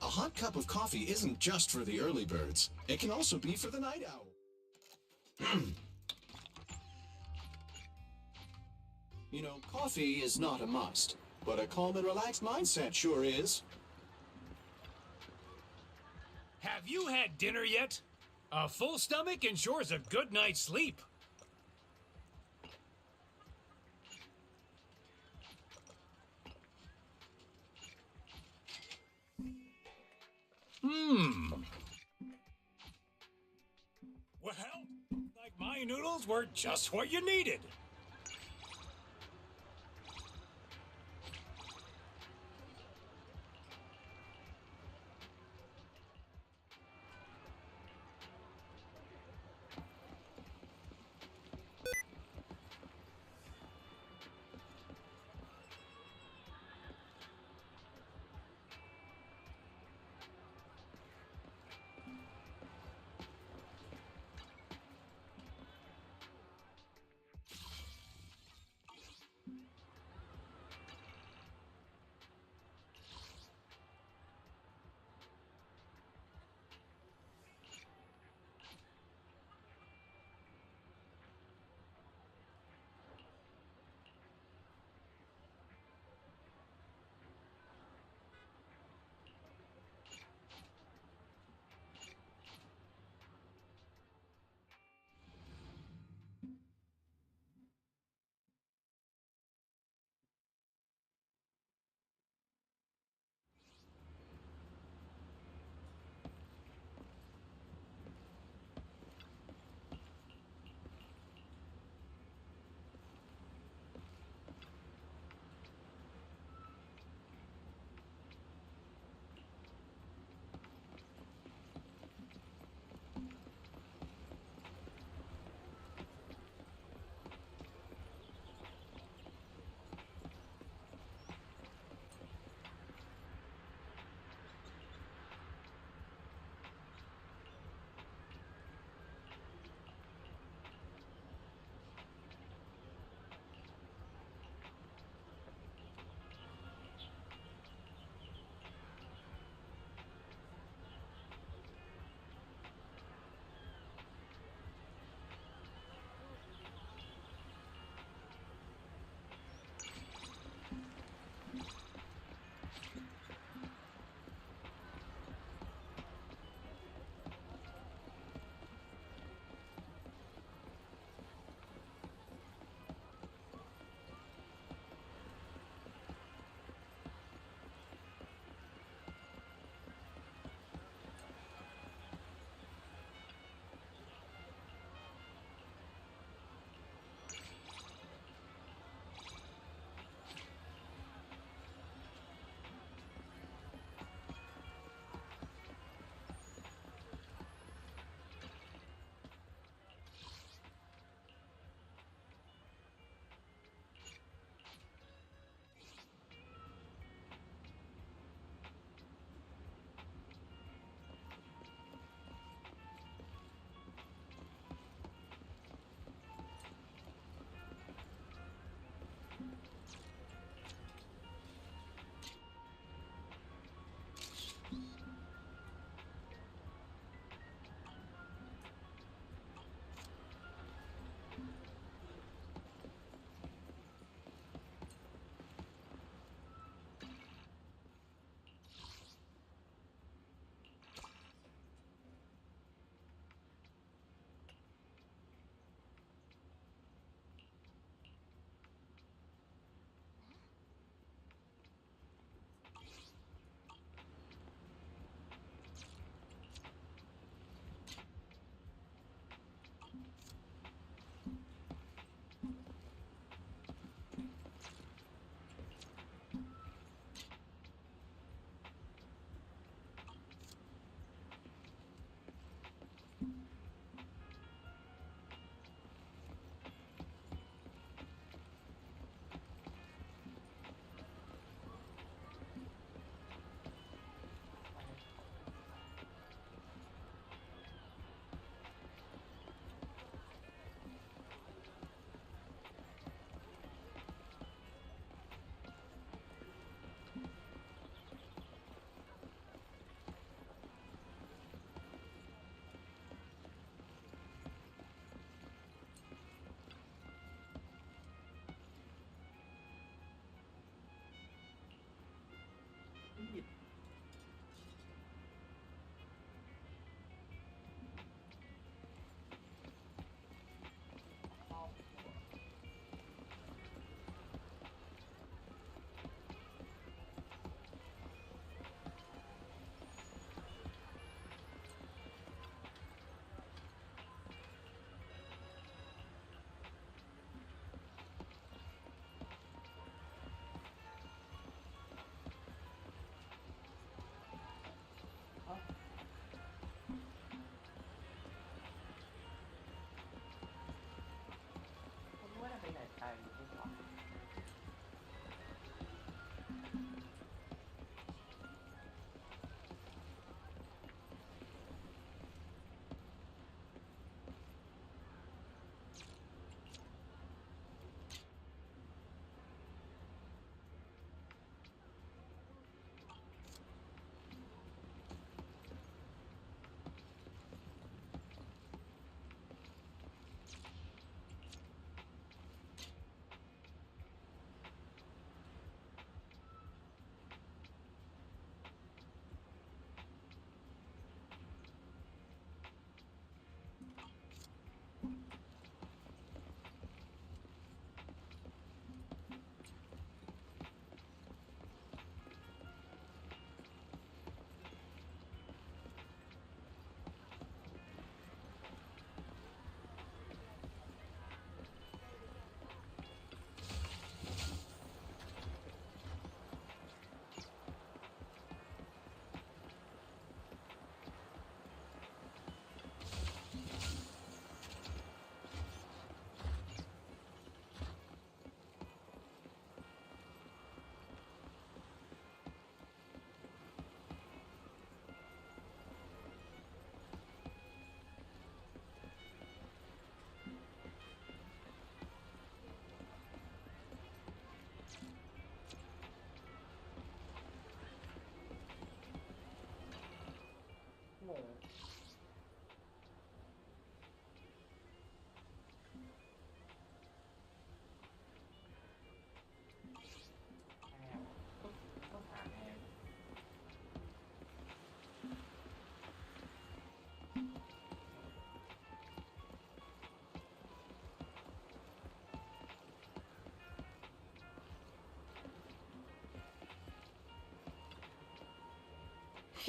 A hot cup of coffee isn't just for the early birds. It can also be for the night owl. You know, coffee is not a must, but a calm and relaxed mindset sure is. Have you had dinner yet? A full stomach ensures a good night's sleep. Well, like my noodles were just what you needed.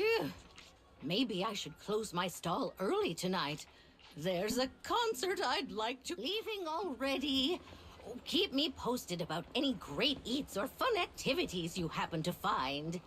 Phew. Maybe I should close my stall early tonight. There's a concert I'd like to... Leaving already? Oh, keep me posted about any great eats or fun activities you happen to find.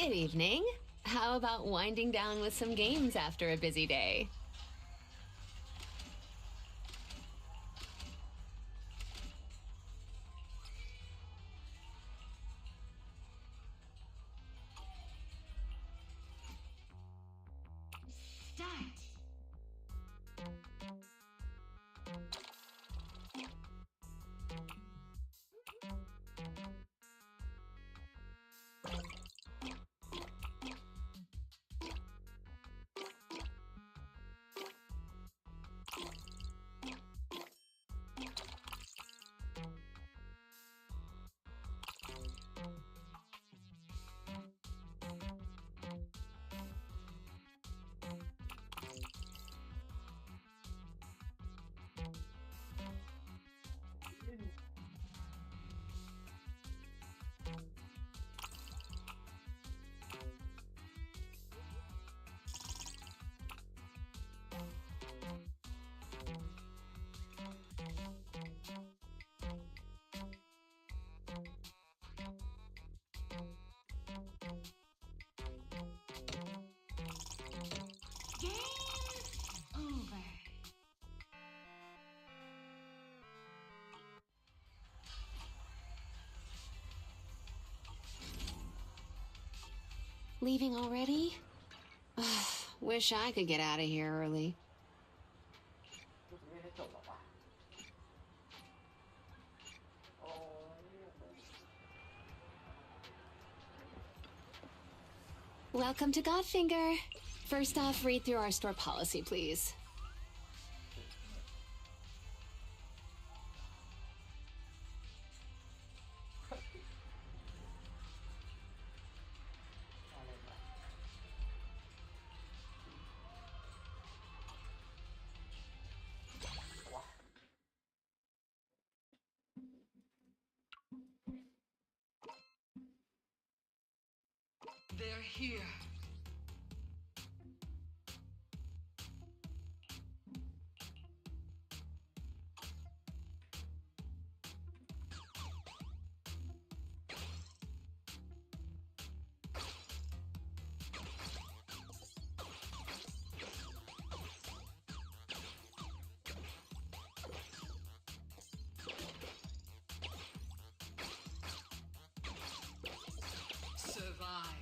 Good evening. How about winding down with some games after a busy day? Leaving already? Wish I could get out of here early. Welcome to Godfinger. First off, read through our store policy, please. They're here. Survived.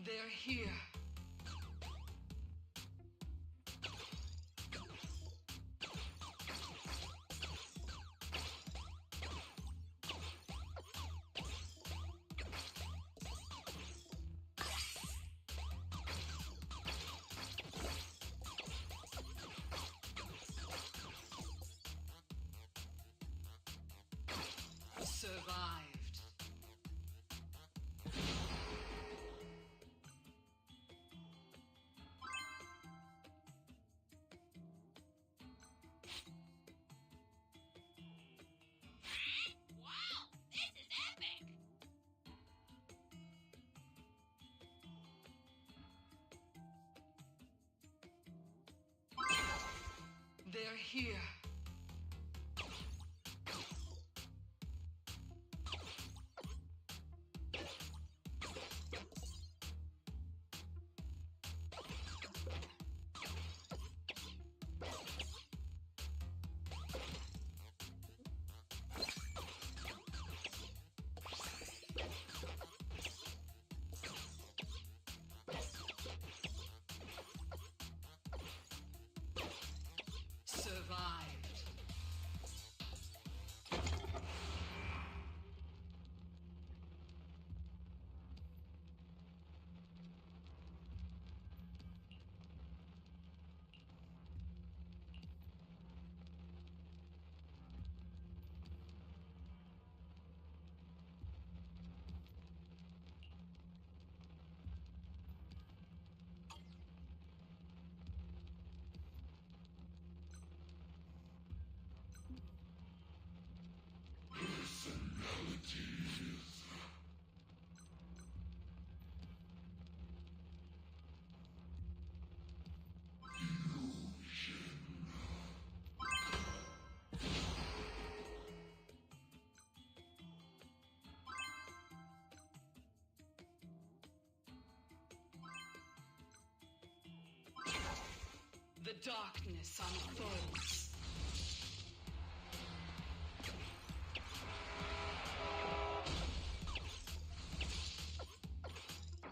They're here. Survived. Wow, this is epic! They're here. darkness unfolds.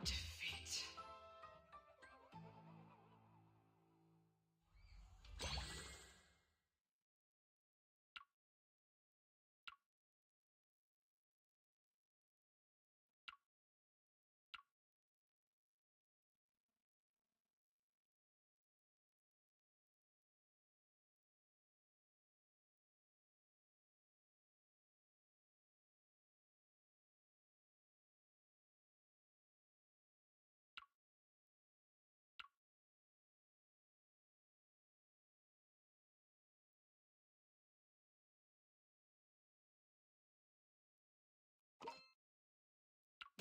Defeat.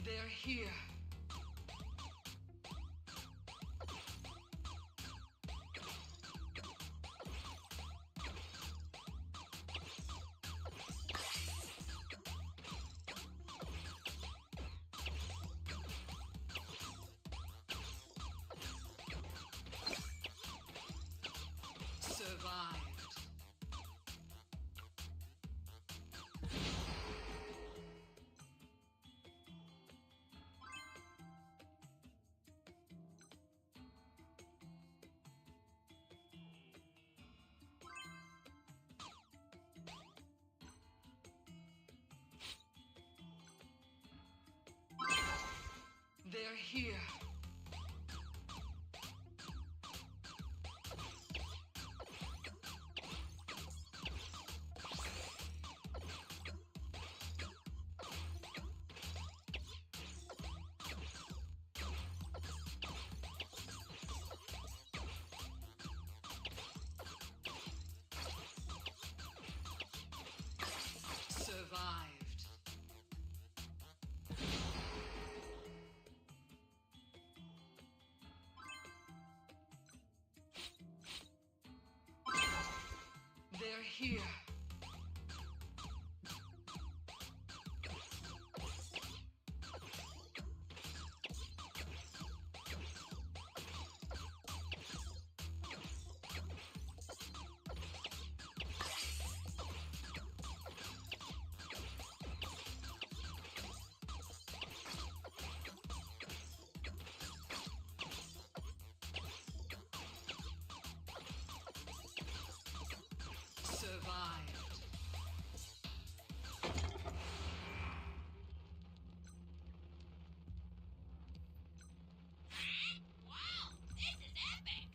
They're here. Survived. They're here. Survived. They're here. Survived. Wow, this is epic.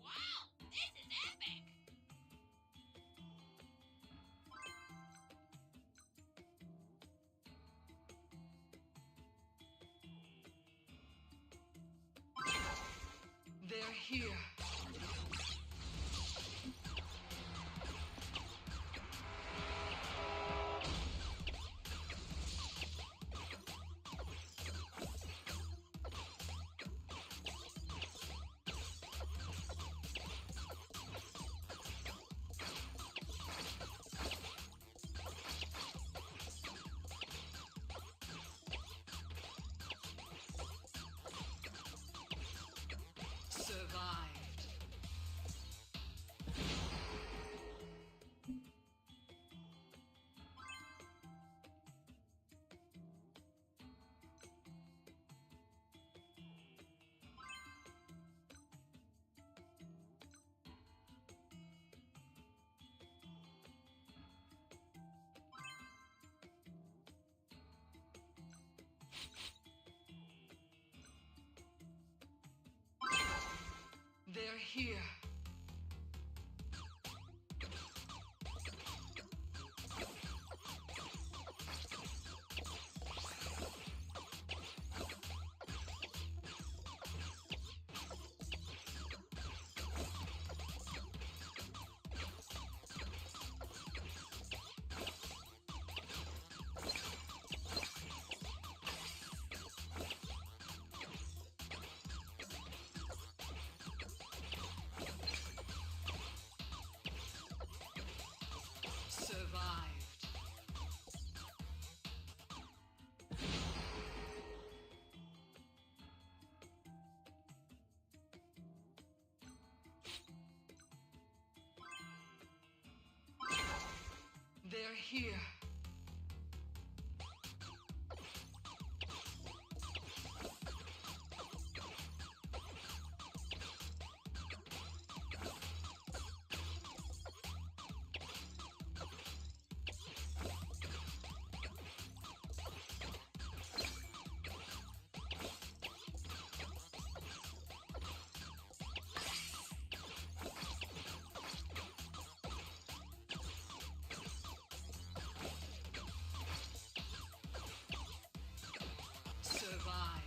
Wow, this is epic. They're here. Survived. They're here. They're here. Survived.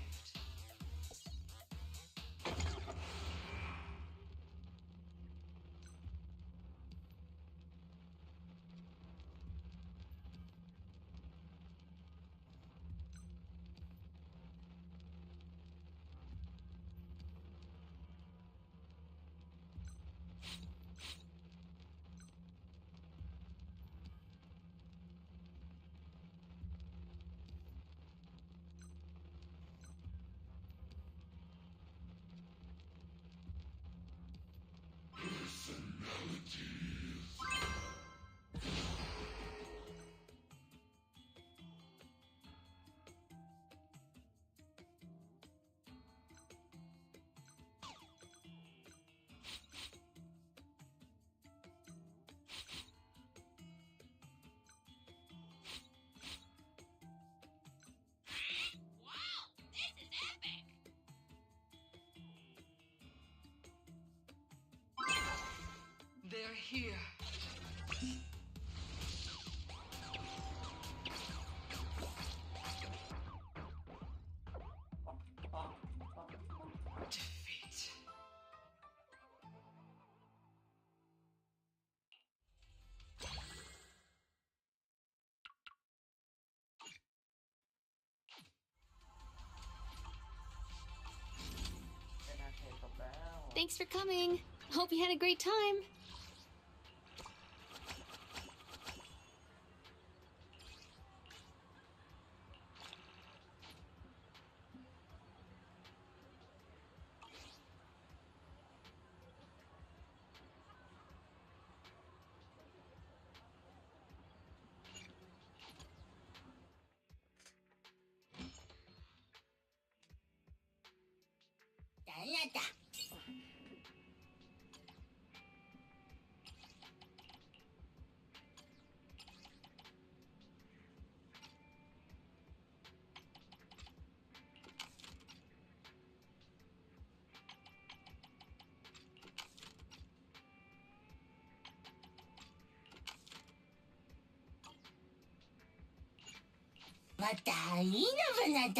Wow, this is epic. They're here. Defeat. Thanks for coming. Hope you had a great time. Madalina.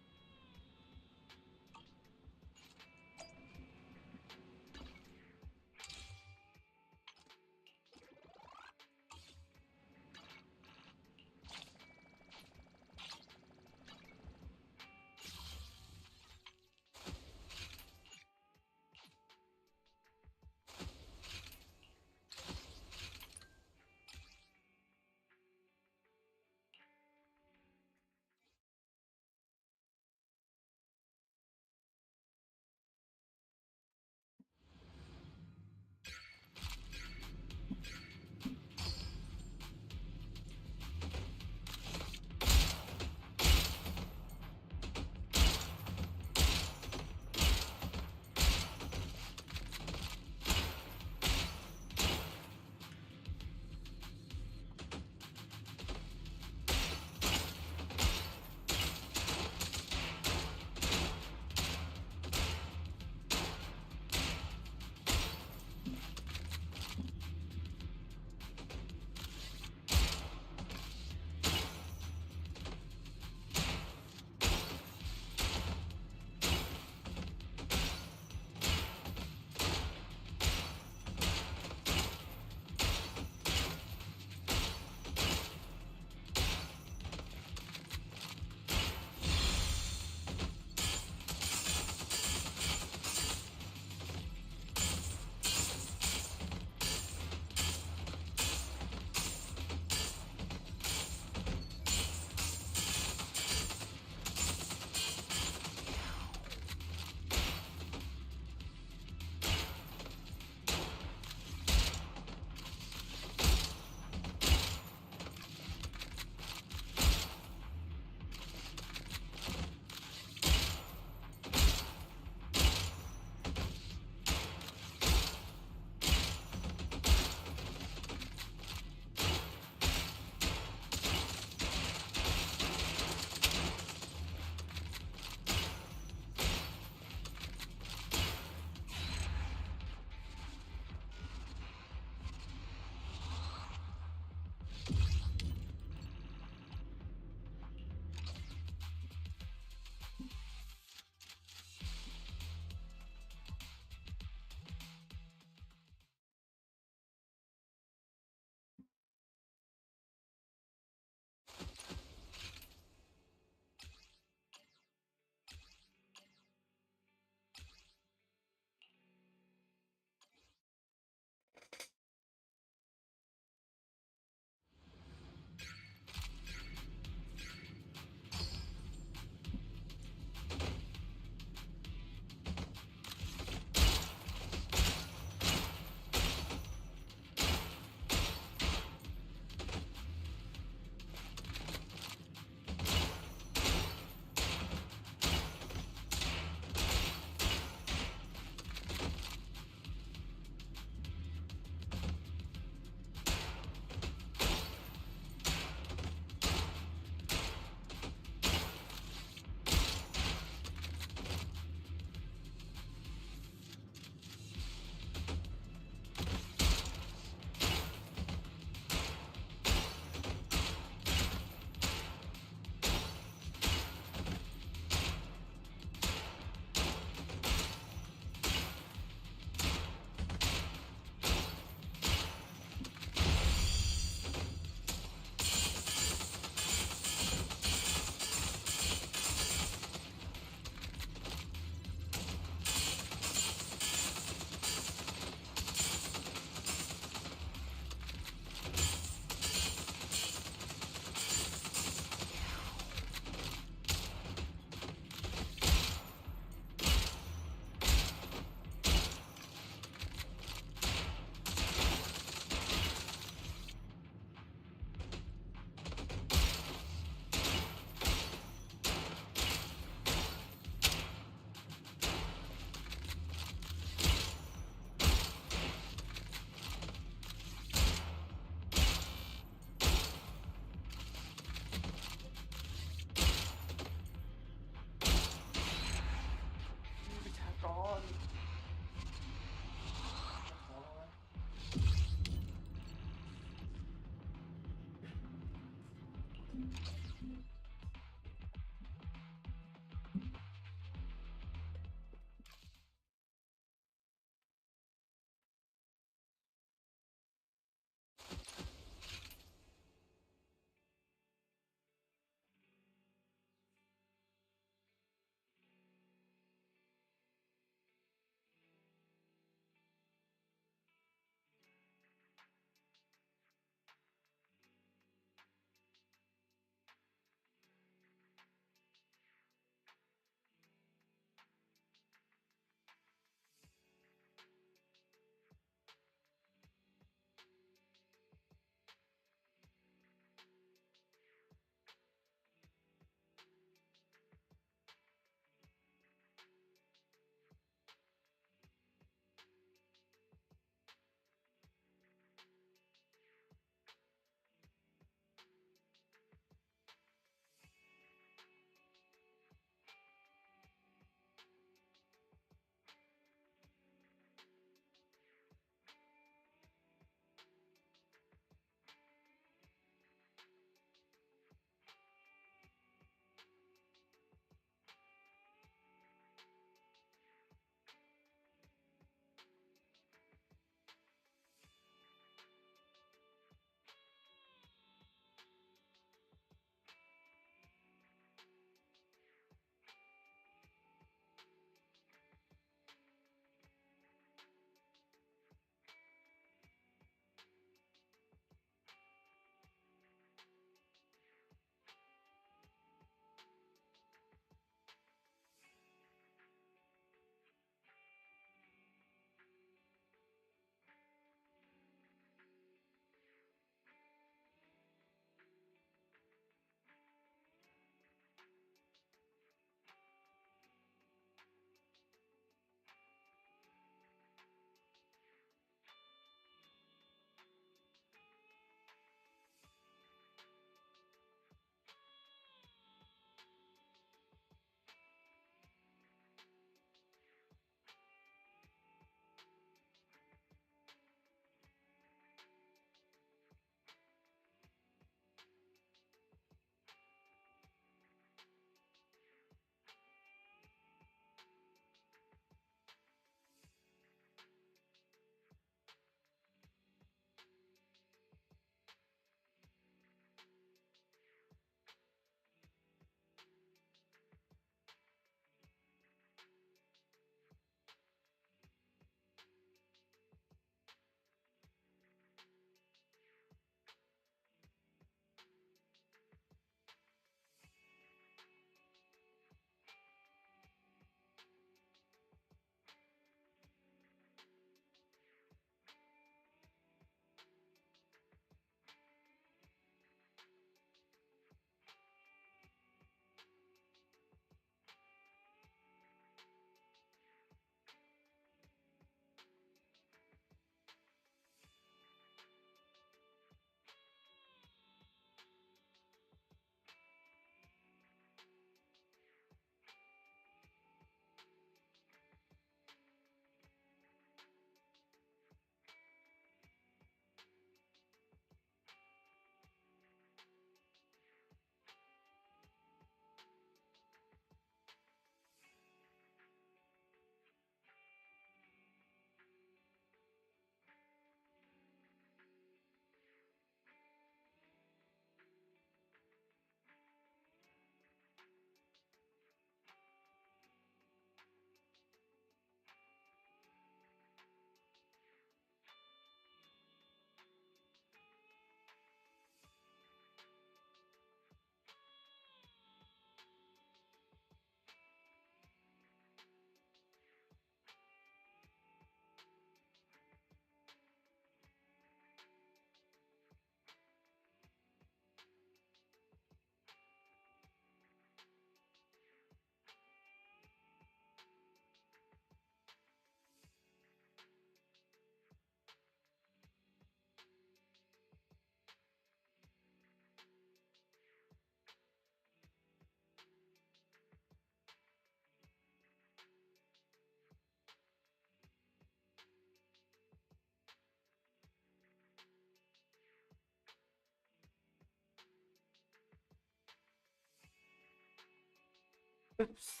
Oops.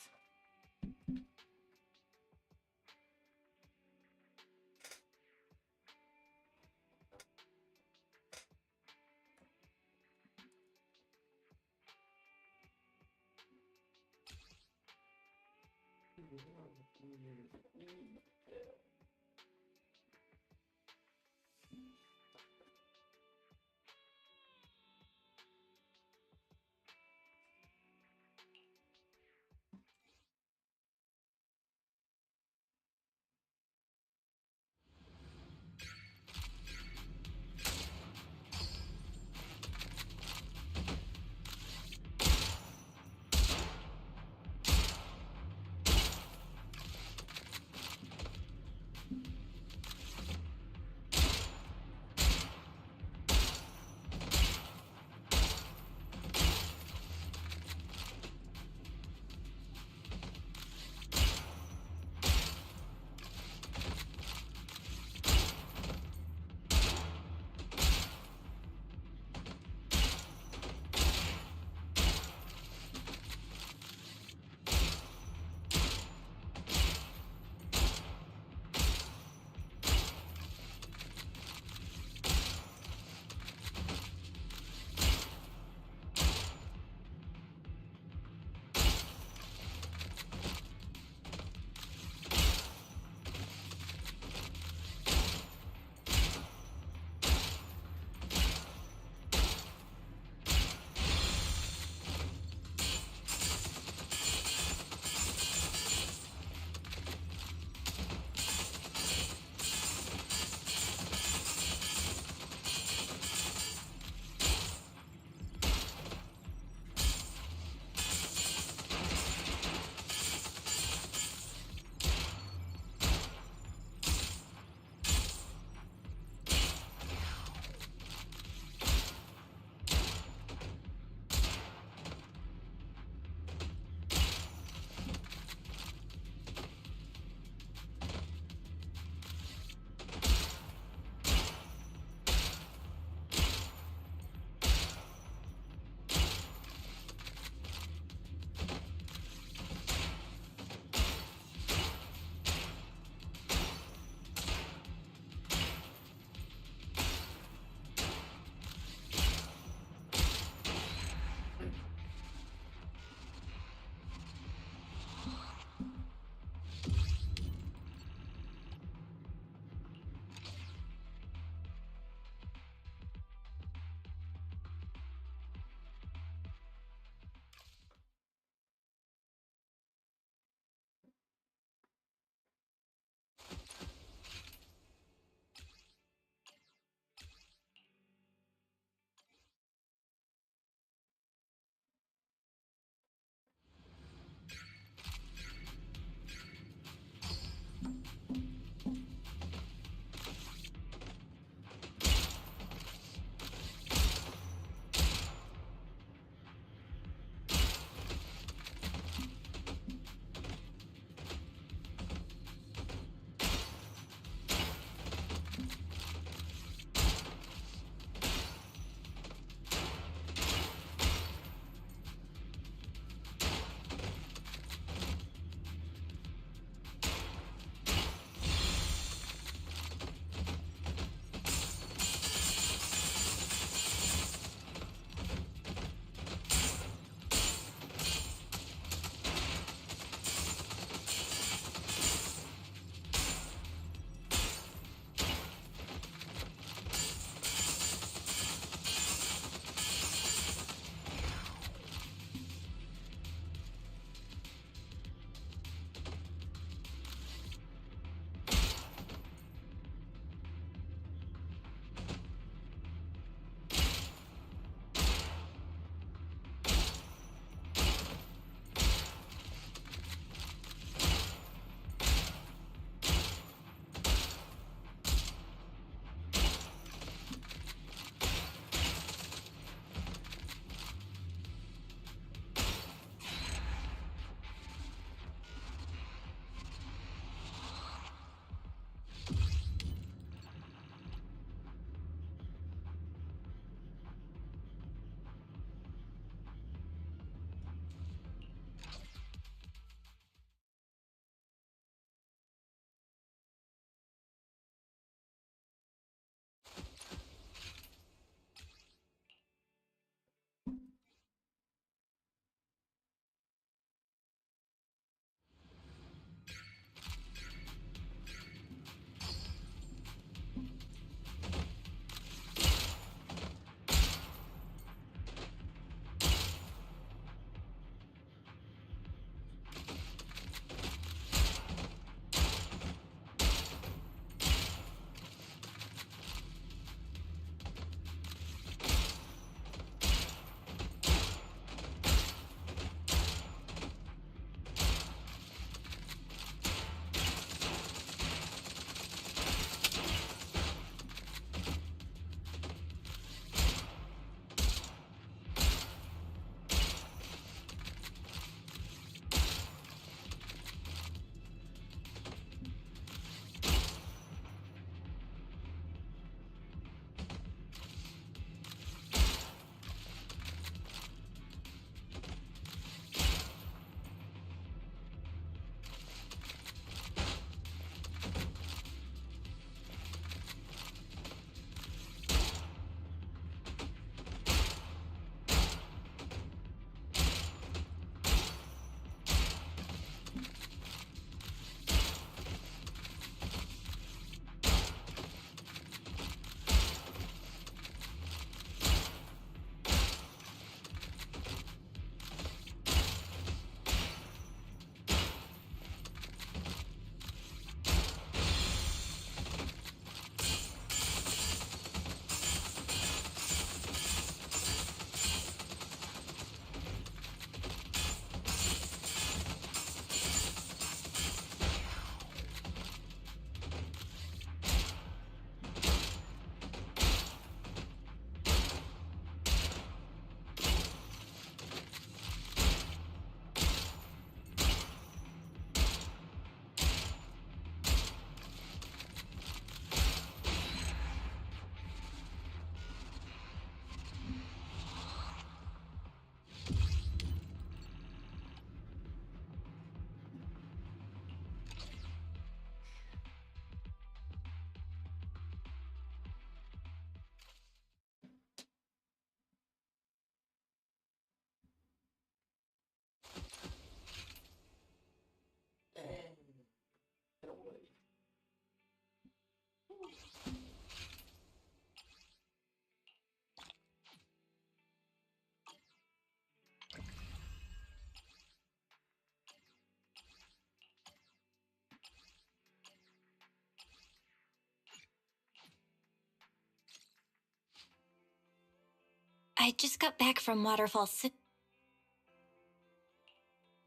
I just got back from Waterfall City.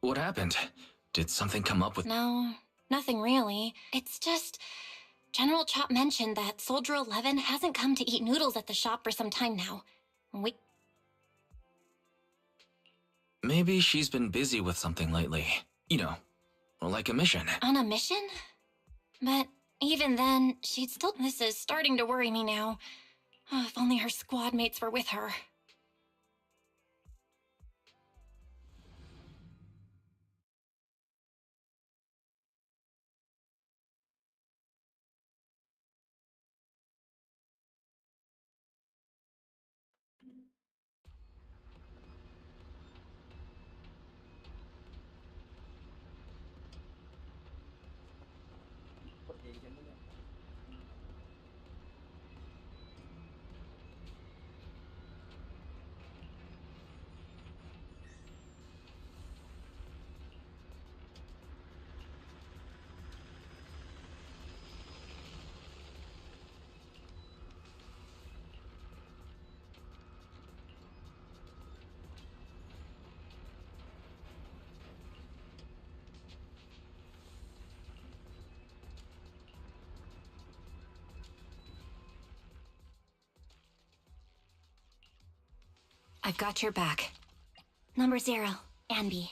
What happened? Did something come up with... No, nothing really. It's just... General Chop mentioned that Soldier 11 hasn't come to eat noodles at the shop for some time now. Maybe she's been busy with something lately. You know, like a mission. On a mission? But even then, she'd still... This is starting to worry me now. Oh, if only her squad mates were with her. I've got your back. Number 0, Anby.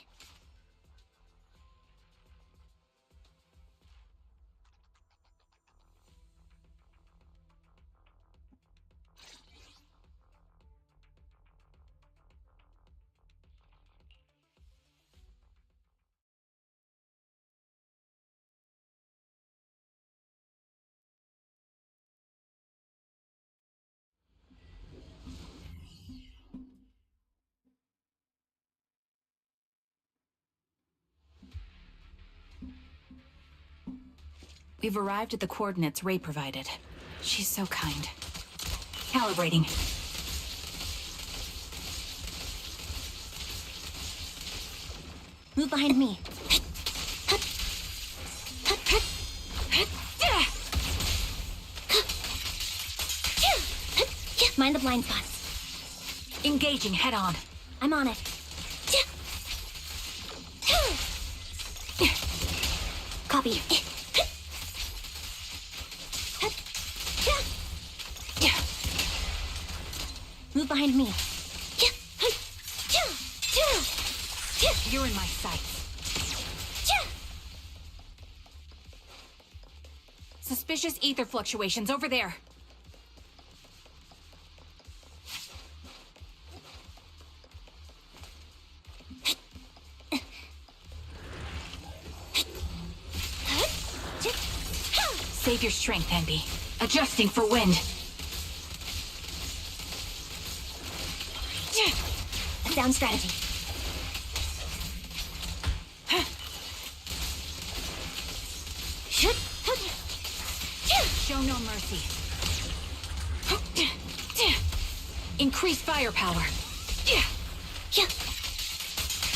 We've arrived at the coordinates Ray provided. She's so kind. Calibrating. Move behind me. Mind the blind spots. Engaging head on. I'm on it. Copy. Move behind me. You're in my sights. Suspicious ether fluctuations over there. Save your strength, Enby. Adjusting for wind. Sound strategy. Show no mercy. Increase firepower.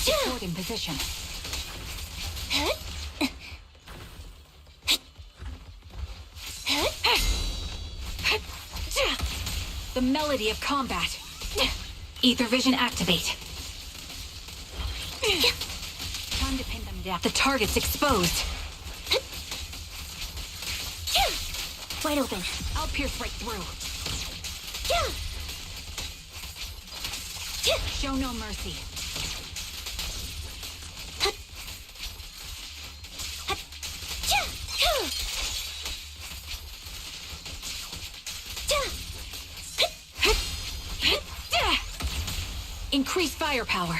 Sword in position. The melody of combat. Ether vision activate. Time to pin them down. The target's exposed. Wide open. I'll pierce right through. Show no mercy. Increase firepower.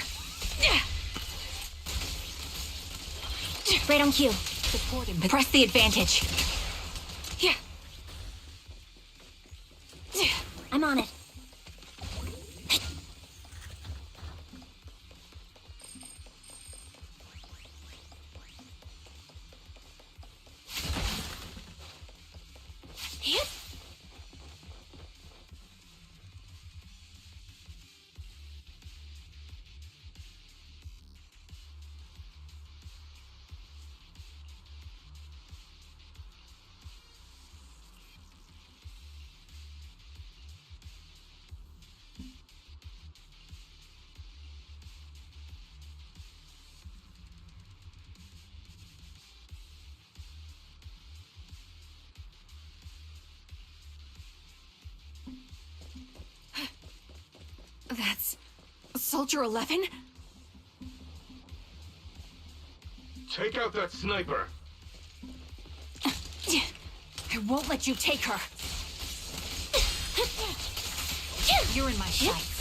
Right on cue. Support him. Press the advantage. I'm on it. That's... Soldier 11? Take out that sniper! I won't let you take her! You're in my sights.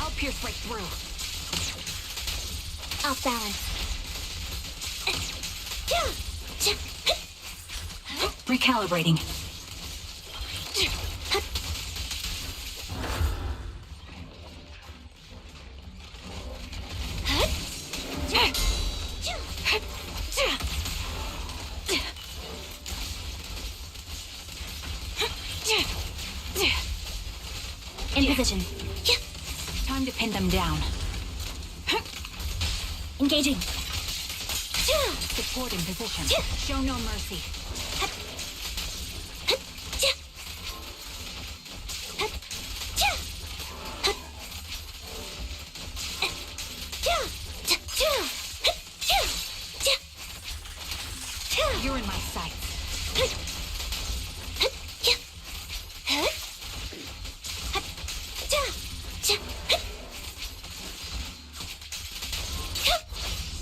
I'll pierce right through. Off balance. Recalibrating. In position. Time to pin them down. Engaging. Support in position. Show no mercy. You're in my sights.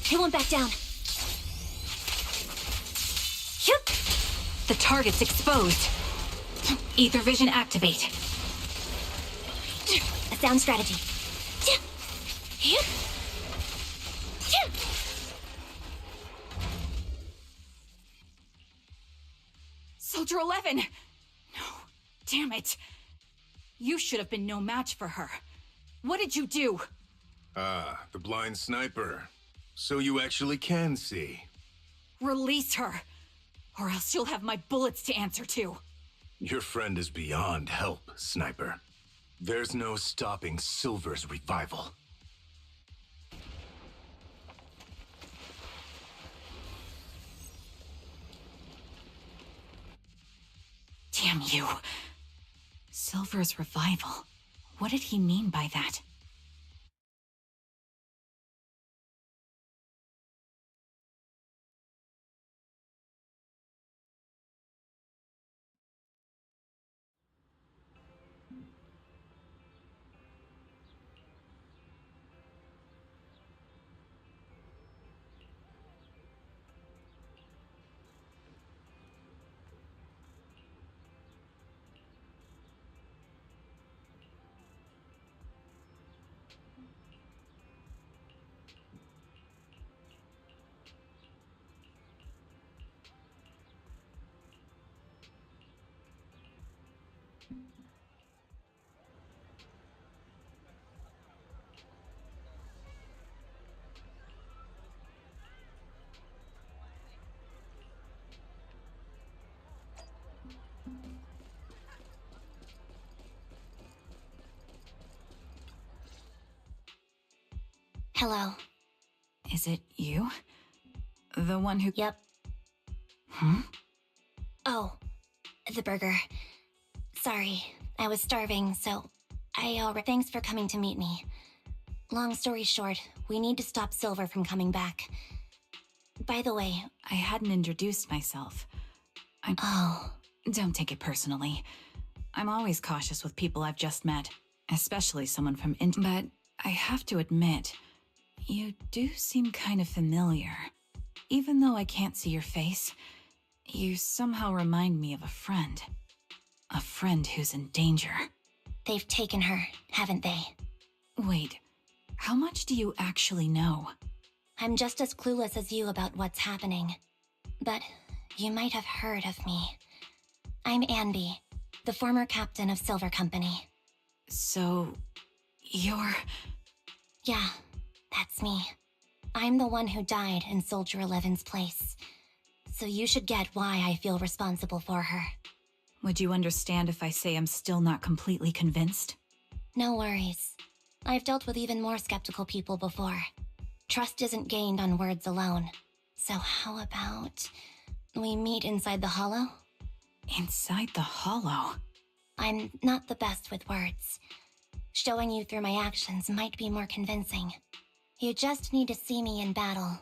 He won't back down. The target's exposed. Ether vision activate. A sound strategy. Soldier 11! No. Damn it. You should have been no match for her. What did you do? Ah, the blind sniper. So you actually can see. Release her, or else you'll have my bullets to answer to. Your friend is beyond help, Sniper. There's no stopping Silver's revival. Damn you. Silver's revival. What did he mean by that? Hello. Is it you? The one who... Yep. Hmm? Oh, the burger. Sorry, I was starving, so Thanks for coming to meet me. Long story short, we need to stop Silver from coming back. By the way... I hadn't introduced myself. Oh. Don't take it personally. I'm always cautious with people I've just met, especially someone from But I have to admit, you do seem kind of familiar. Even though I can't see your face, you somehow remind me of a friend. A friend who's in danger. They've taken her, haven't they? Wait, how much do you actually know? I'm just as clueless as you about what's happening. But you might have heard of me. I'm Anby, the former captain of Silver Company. So... you're... Yeah, that's me. I'm the one who died in Soldier 11's place. So you should get why I feel responsible for her. Would you understand if I say I'm still not completely convinced? No worries. I've dealt with even more skeptical people before. Trust isn't gained on words alone. So how about... We meet inside the hollow? Inside the hollow? I'm not the best with words. Showing you through my actions might be more convincing. You just need to see me in battle.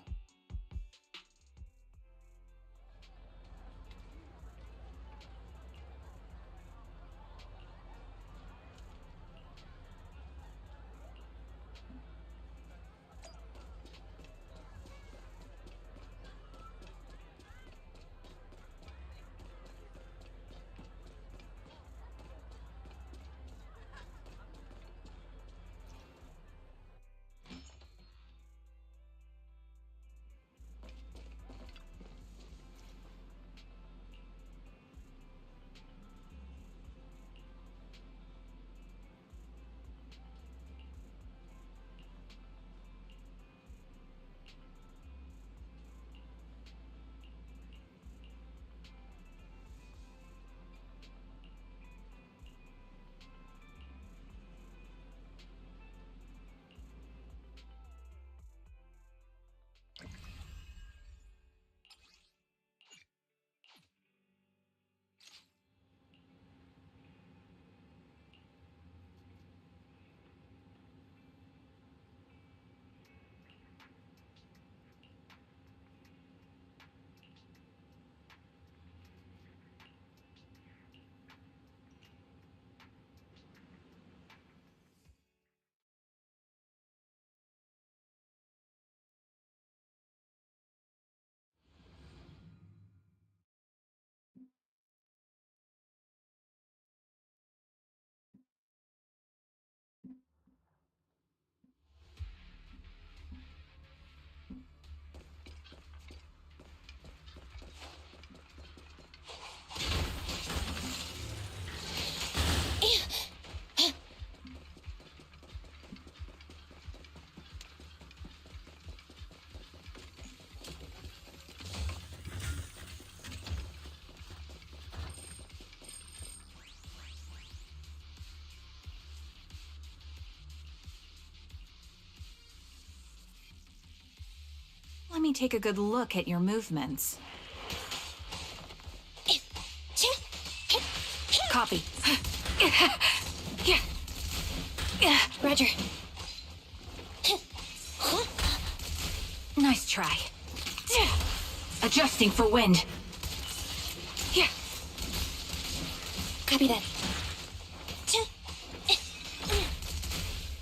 Let me take a good look at your movements. Copy. Roger. Nice try. Adjusting for wind. Copy that.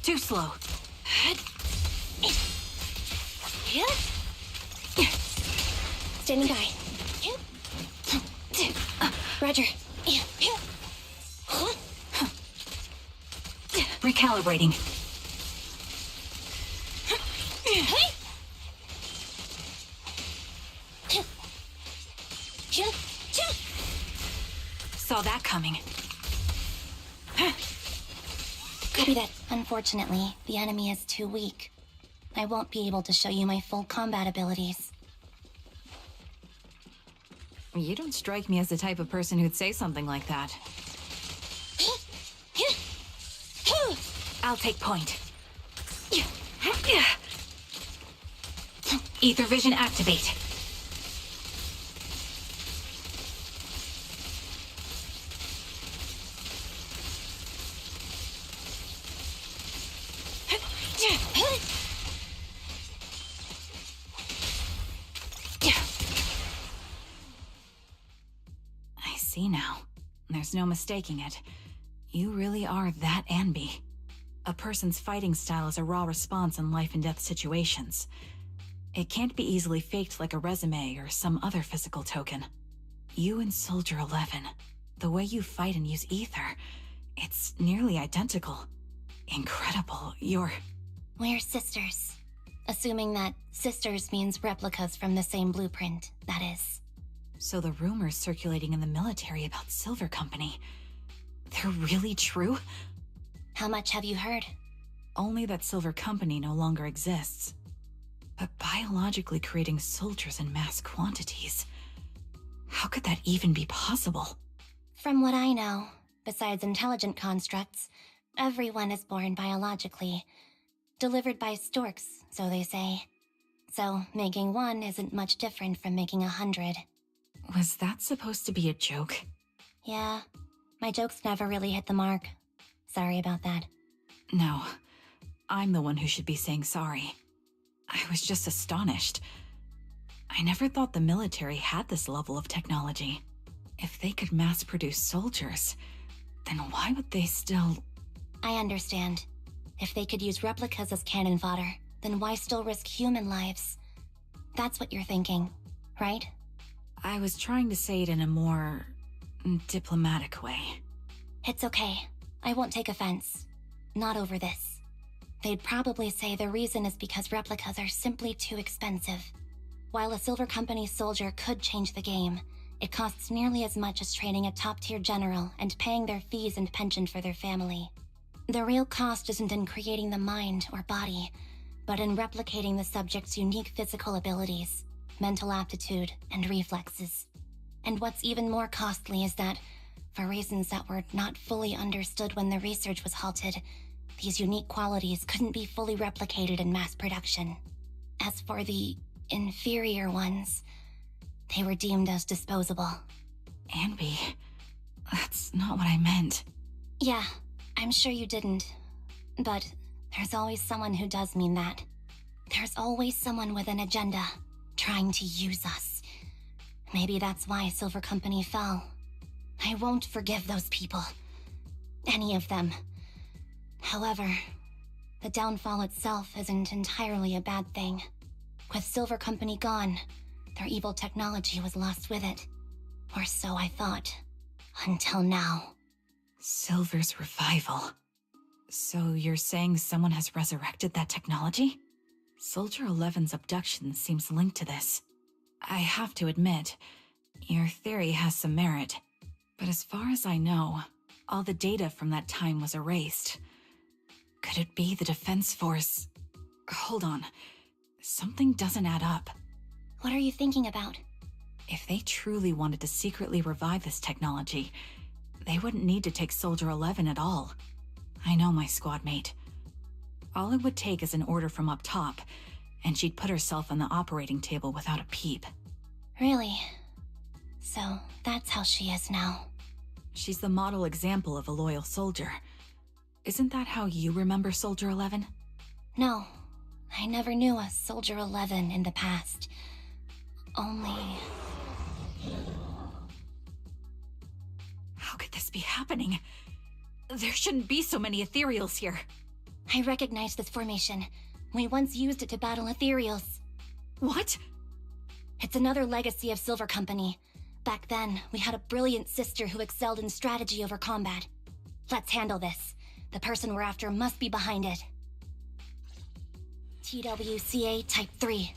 Too slow. Standing by. Roger. Recalibrating. Saw that coming. Copy that. Unfortunately, the enemy is too weak. I won't be able to show you my full combat abilities. You don't strike me as the type of person who'd say something like that. I'll take point. Ether vision activate. I see now. There's no mistaking it. You really are that Anby. A person's fighting style is a raw response in life and death situations. It can't be easily faked like a resume or some other physical token. You and Soldier 11, the way you fight and use ether, it's nearly identical. Incredible, We're sisters. Assuming that sisters means replicas from the same blueprint, that is. So the rumors circulating in the military about Silver Company, they're really true? How much have you heard? Only that Silver Company no longer exists. But biologically creating soldiers in mass quantities, how could that even be possible? From what I know, besides intelligent constructs, everyone is born biologically. Delivered by storks, so they say. So making one isn't much different from making 100. Was that supposed to be a joke? Yeah, my jokes never really hit the mark. Sorry about that. No, I'm the one who should be saying sorry. I was just astonished. I never thought the military had this level of technology. If they could mass-produce soldiers, then why would they still... I understand. If they could use replicas as cannon fodder, then why still risk human lives? That's what you're thinking, right? I was trying to say it in a more... diplomatic way. It's okay. I won't take offense. Not over this. They'd probably say the reason is because replicas are simply too expensive. While a Silver Company soldier could change the game, it costs nearly as much as training a top-tier general and paying their fees and pension for their family. The real cost isn't in creating the mind or body, but in replicating the subject's unique physical abilities, mental aptitude, and reflexes. And what's even more costly is that, for reasons that were not fully understood when the research was halted, these unique qualities couldn't be fully replicated in mass production. As for the inferior ones, they were deemed as disposable. Anby, that's not what I meant. Yeah, I'm sure you didn't. But there's always someone who does mean that. There's always someone with an agenda, trying to use us. Maybe that's why Silver Company fell. I won't forgive those people. Any of them. However, the downfall itself isn't entirely a bad thing. With Silver Company gone, their evil technology was lost with it. Or so I thought. Until now. Silver's revival. So you're saying someone has resurrected that technology? Soldier 11's abduction seems linked to this. I have to admit, your theory has some merit. But as far as I know, all the data from that time was erased. Could it be the Defense Force? Hold on. Something doesn't add up. What are you thinking about? If they truly wanted to secretly revive this technology, they wouldn't need to take Soldier 11 at all. I know my squad mate. All it would take is an order from up top, and she'd put herself on the operating table without a peep. Really? So that's how she is now. She's the model example of a loyal soldier. Isn't that how you remember Soldier 11? No, I never knew a Soldier 11 in the past. Only... How could this be happening? There shouldn't be so many ethereals here. I recognize this formation. We once used it to battle ethereals. What? It's another legacy of Silver Company. Back then, we had a brilliant sister who excelled in strategy over combat. Let's handle this. The person we're after must be behind it. TWCA Type 3.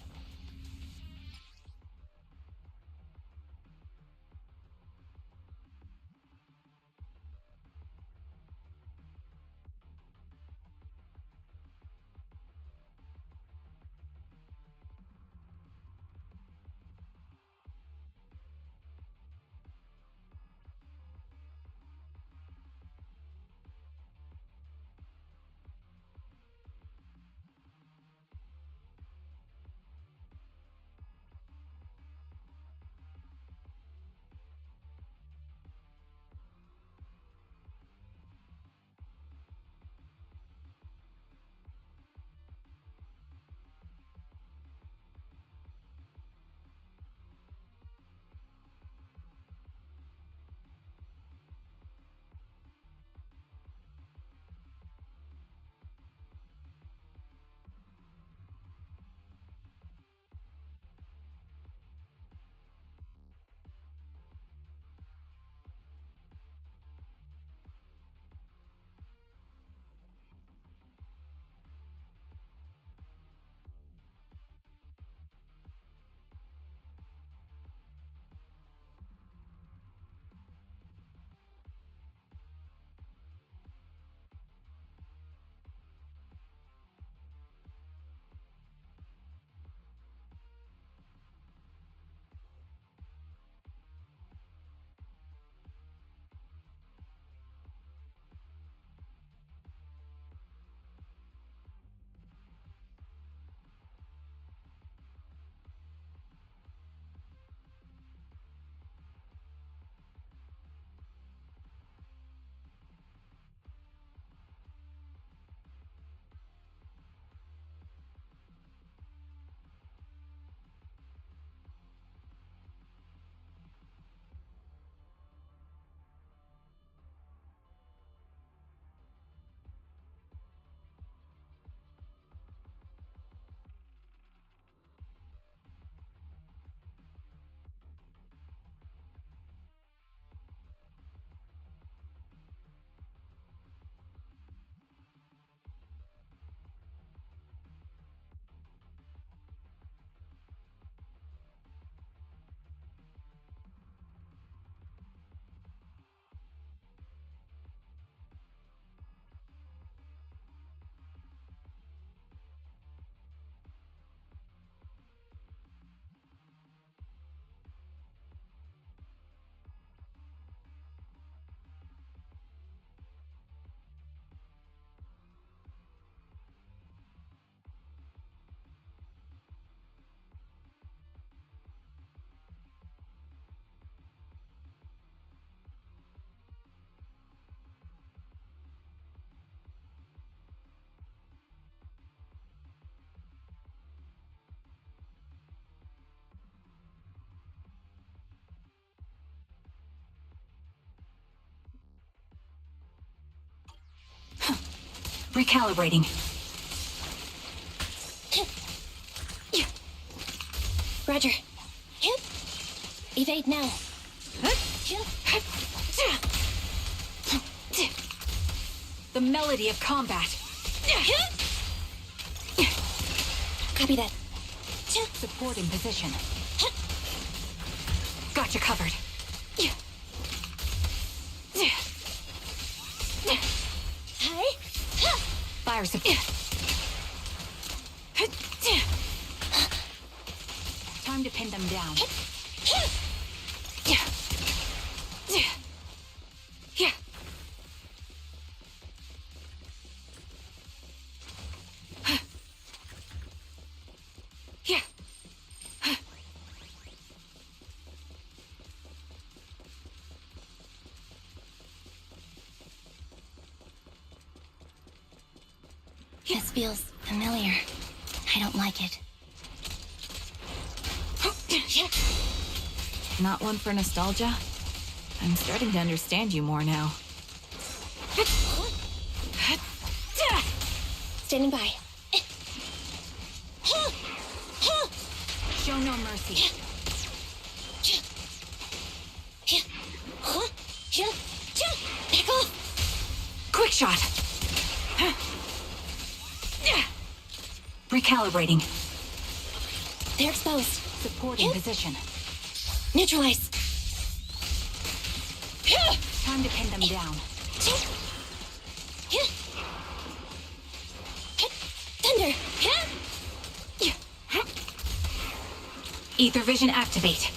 Recalibrating. Roger. Evade now. The melody of combat. Copy that. Supporting position. Got you covered. Fire support. Time to pin them down. Yeah. This feels familiar. I don't like it. Not one for nostalgia? I'm starting to understand you more now. Standing by. Show no mercy. Back off! Quick shot! Recalibrating. They're exposed. Supporting position. Neutralize. Time to pin them down. Thunder. Ether vision activate.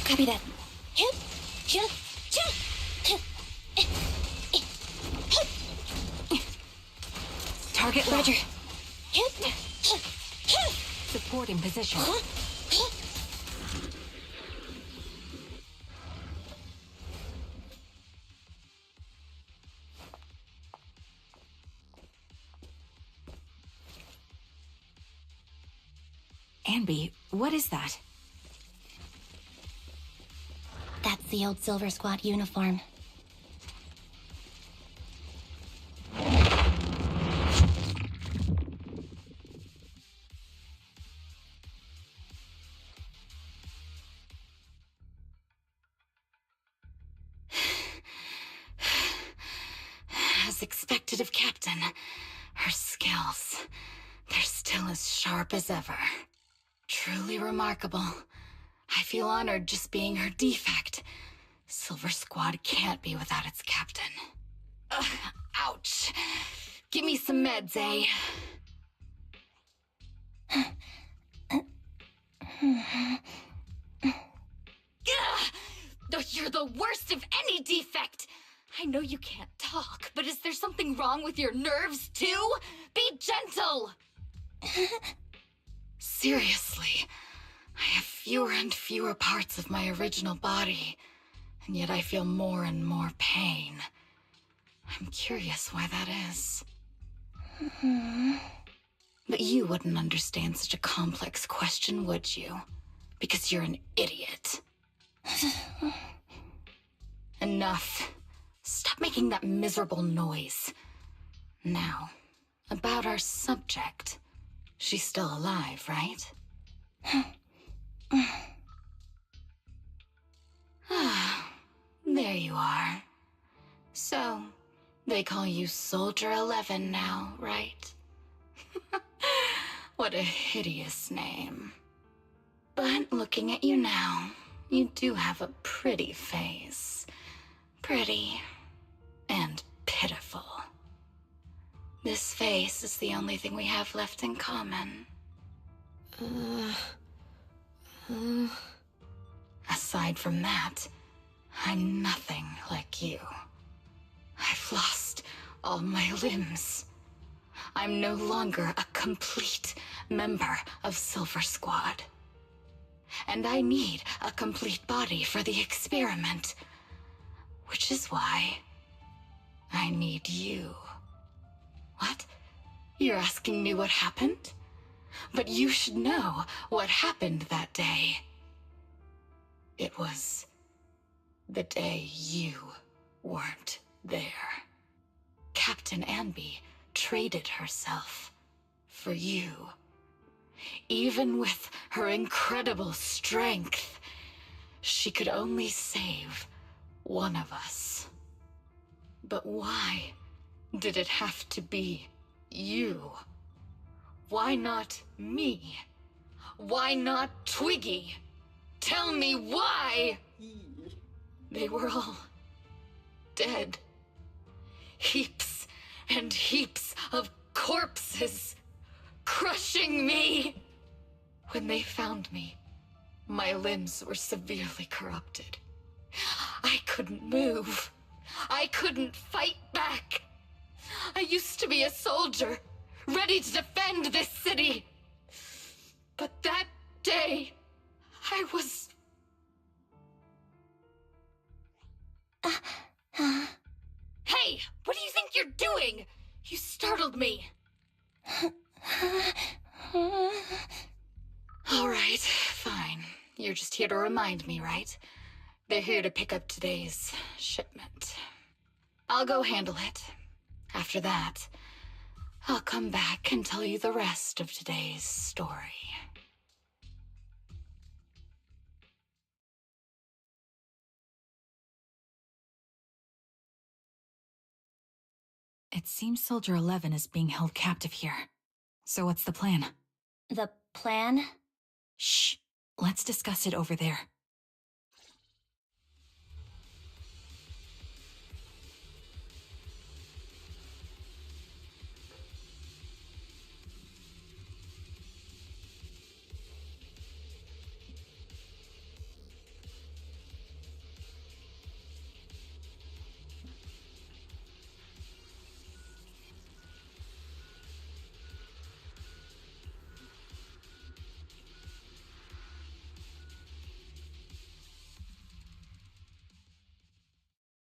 Copy that. Target low. Roger. Supporting position. Anby, what is that? That's the old Silver Squad uniform. As expected of Captain, her skills, they're still as sharp as ever. Truly remarkable. I feel honored just being her defect. Silver Squad can't be without its captain. Ugh, ouch. Give me some meds, eh? Ugh, you're the worst of any defect! I know you can't talk, but is there something wrong with your nerves, too? Be gentle! Seriously, I have fewer and fewer parts of my original body, and yet I feel more and more pain. I'm curious why that is. But you wouldn't understand such a complex question, would you? Because you're an idiot. Enough. Stop making that miserable noise. Now, about our subject. She's still alive, right? There you are. So, they call you Soldier 11 now, right? What a hideous name. But looking at you now, you do have a pretty face. Pretty and pitiful. This face is the only thing we have left in common. Aside from that, I'm nothing like you. I've lost all my limbs. I'm no longer a complete member of Silver Squad. And I need a complete body for the experiment. Which is why I need you. What? You're asking me what happened? But you should know what happened that day. It was the day you weren't there. Captain Anby traded herself for you. Even with her incredible strength, she could only save one of us. But why did it have to be you? Why not me? Why not Twiggy? Tell me why! They were all dead. Heaps and heaps of corpses crushing me. When they found me, my limbs were severely corrupted. I couldn't move. I couldn't fight back. I used to be a soldier, ready to defend this city. But that day, I was... Hey, what do you think you're doing? You startled me. All right, fine. You're just here to remind me, right? They're here to pick up today's shipment. I'll go handle it. After that, I'll come back and tell you the rest of today's story. It seems Soldier 11 is being held captive here. So what's the plan? The plan? Shh. Let's discuss it over there.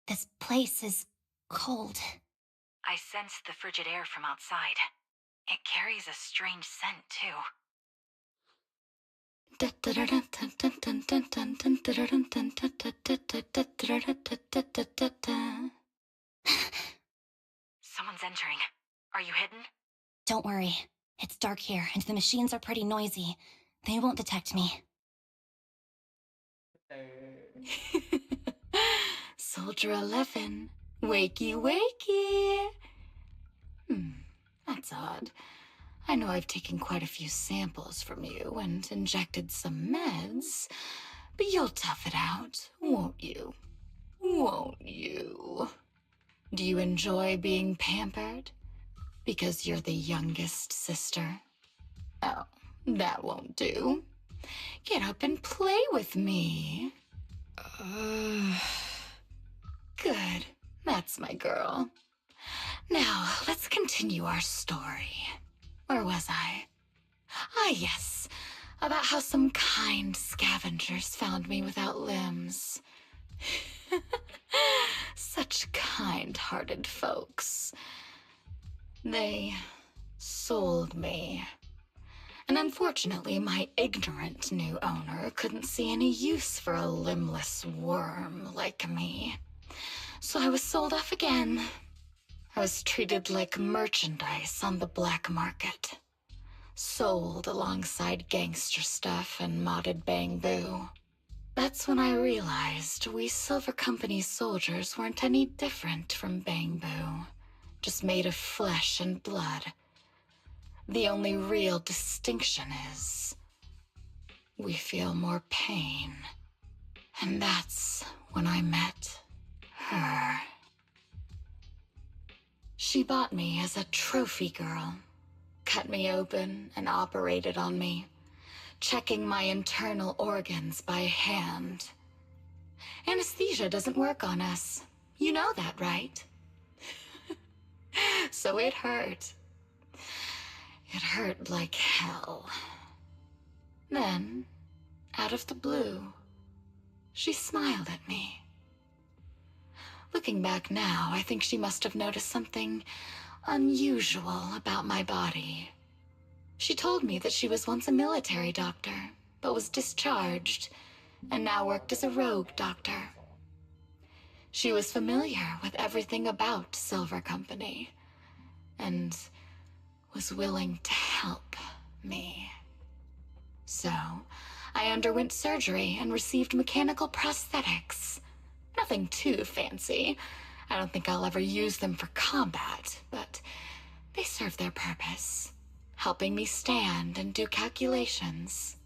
This place is cold. I sense the frigid air from outside. It carries a strange scent, too. Someone's entering. Are you hidden? Don't worry. It's dark here, and the machines are pretty noisy. They won't detect me. Soldier 11, wakey wakey. That's odd. I know I've taken quite a few samples from you and injected some meds, but you'll tough it out, won't you? Won't you? Do you enjoy being pampered? Because you're the youngest sister? Oh, that won't do. Get up and play with me. Good. That's my girl. Now, let's continue our story. Where was I? Ah, yes. About how some kind scavengers found me without limbs. Such kind-hearted folks. They sold me. And unfortunately, my ignorant new owner couldn't see any use for a limbless worm like me. So I was sold off again. I was treated like merchandise on the black market. Sold alongside gangster stuff and modded bamboo. That's when I realized we Silver Company soldiers weren't any different from bamboo. Just made of flesh and blood. The only real distinction is we feel more pain. And that's when I met her. She bought me as a trophy girl, cut me open and operated on me, checking my internal organs by hand. Anesthesia doesn't work on us. You know that, right? So it hurt. It hurt like hell. Then, out of the blue, she smiled at me. Looking back now, I think she must have noticed something unusual about my body. She told me that she was once a military doctor, but was discharged, and now worked as a rogue doctor. She was familiar with everything about Silver Company and was willing to help me. So, I underwent surgery and received mechanical prosthetics. Nothing too fancy. I don't think I'll ever use them for combat, but they serve their purpose, helping me stand and do calculations.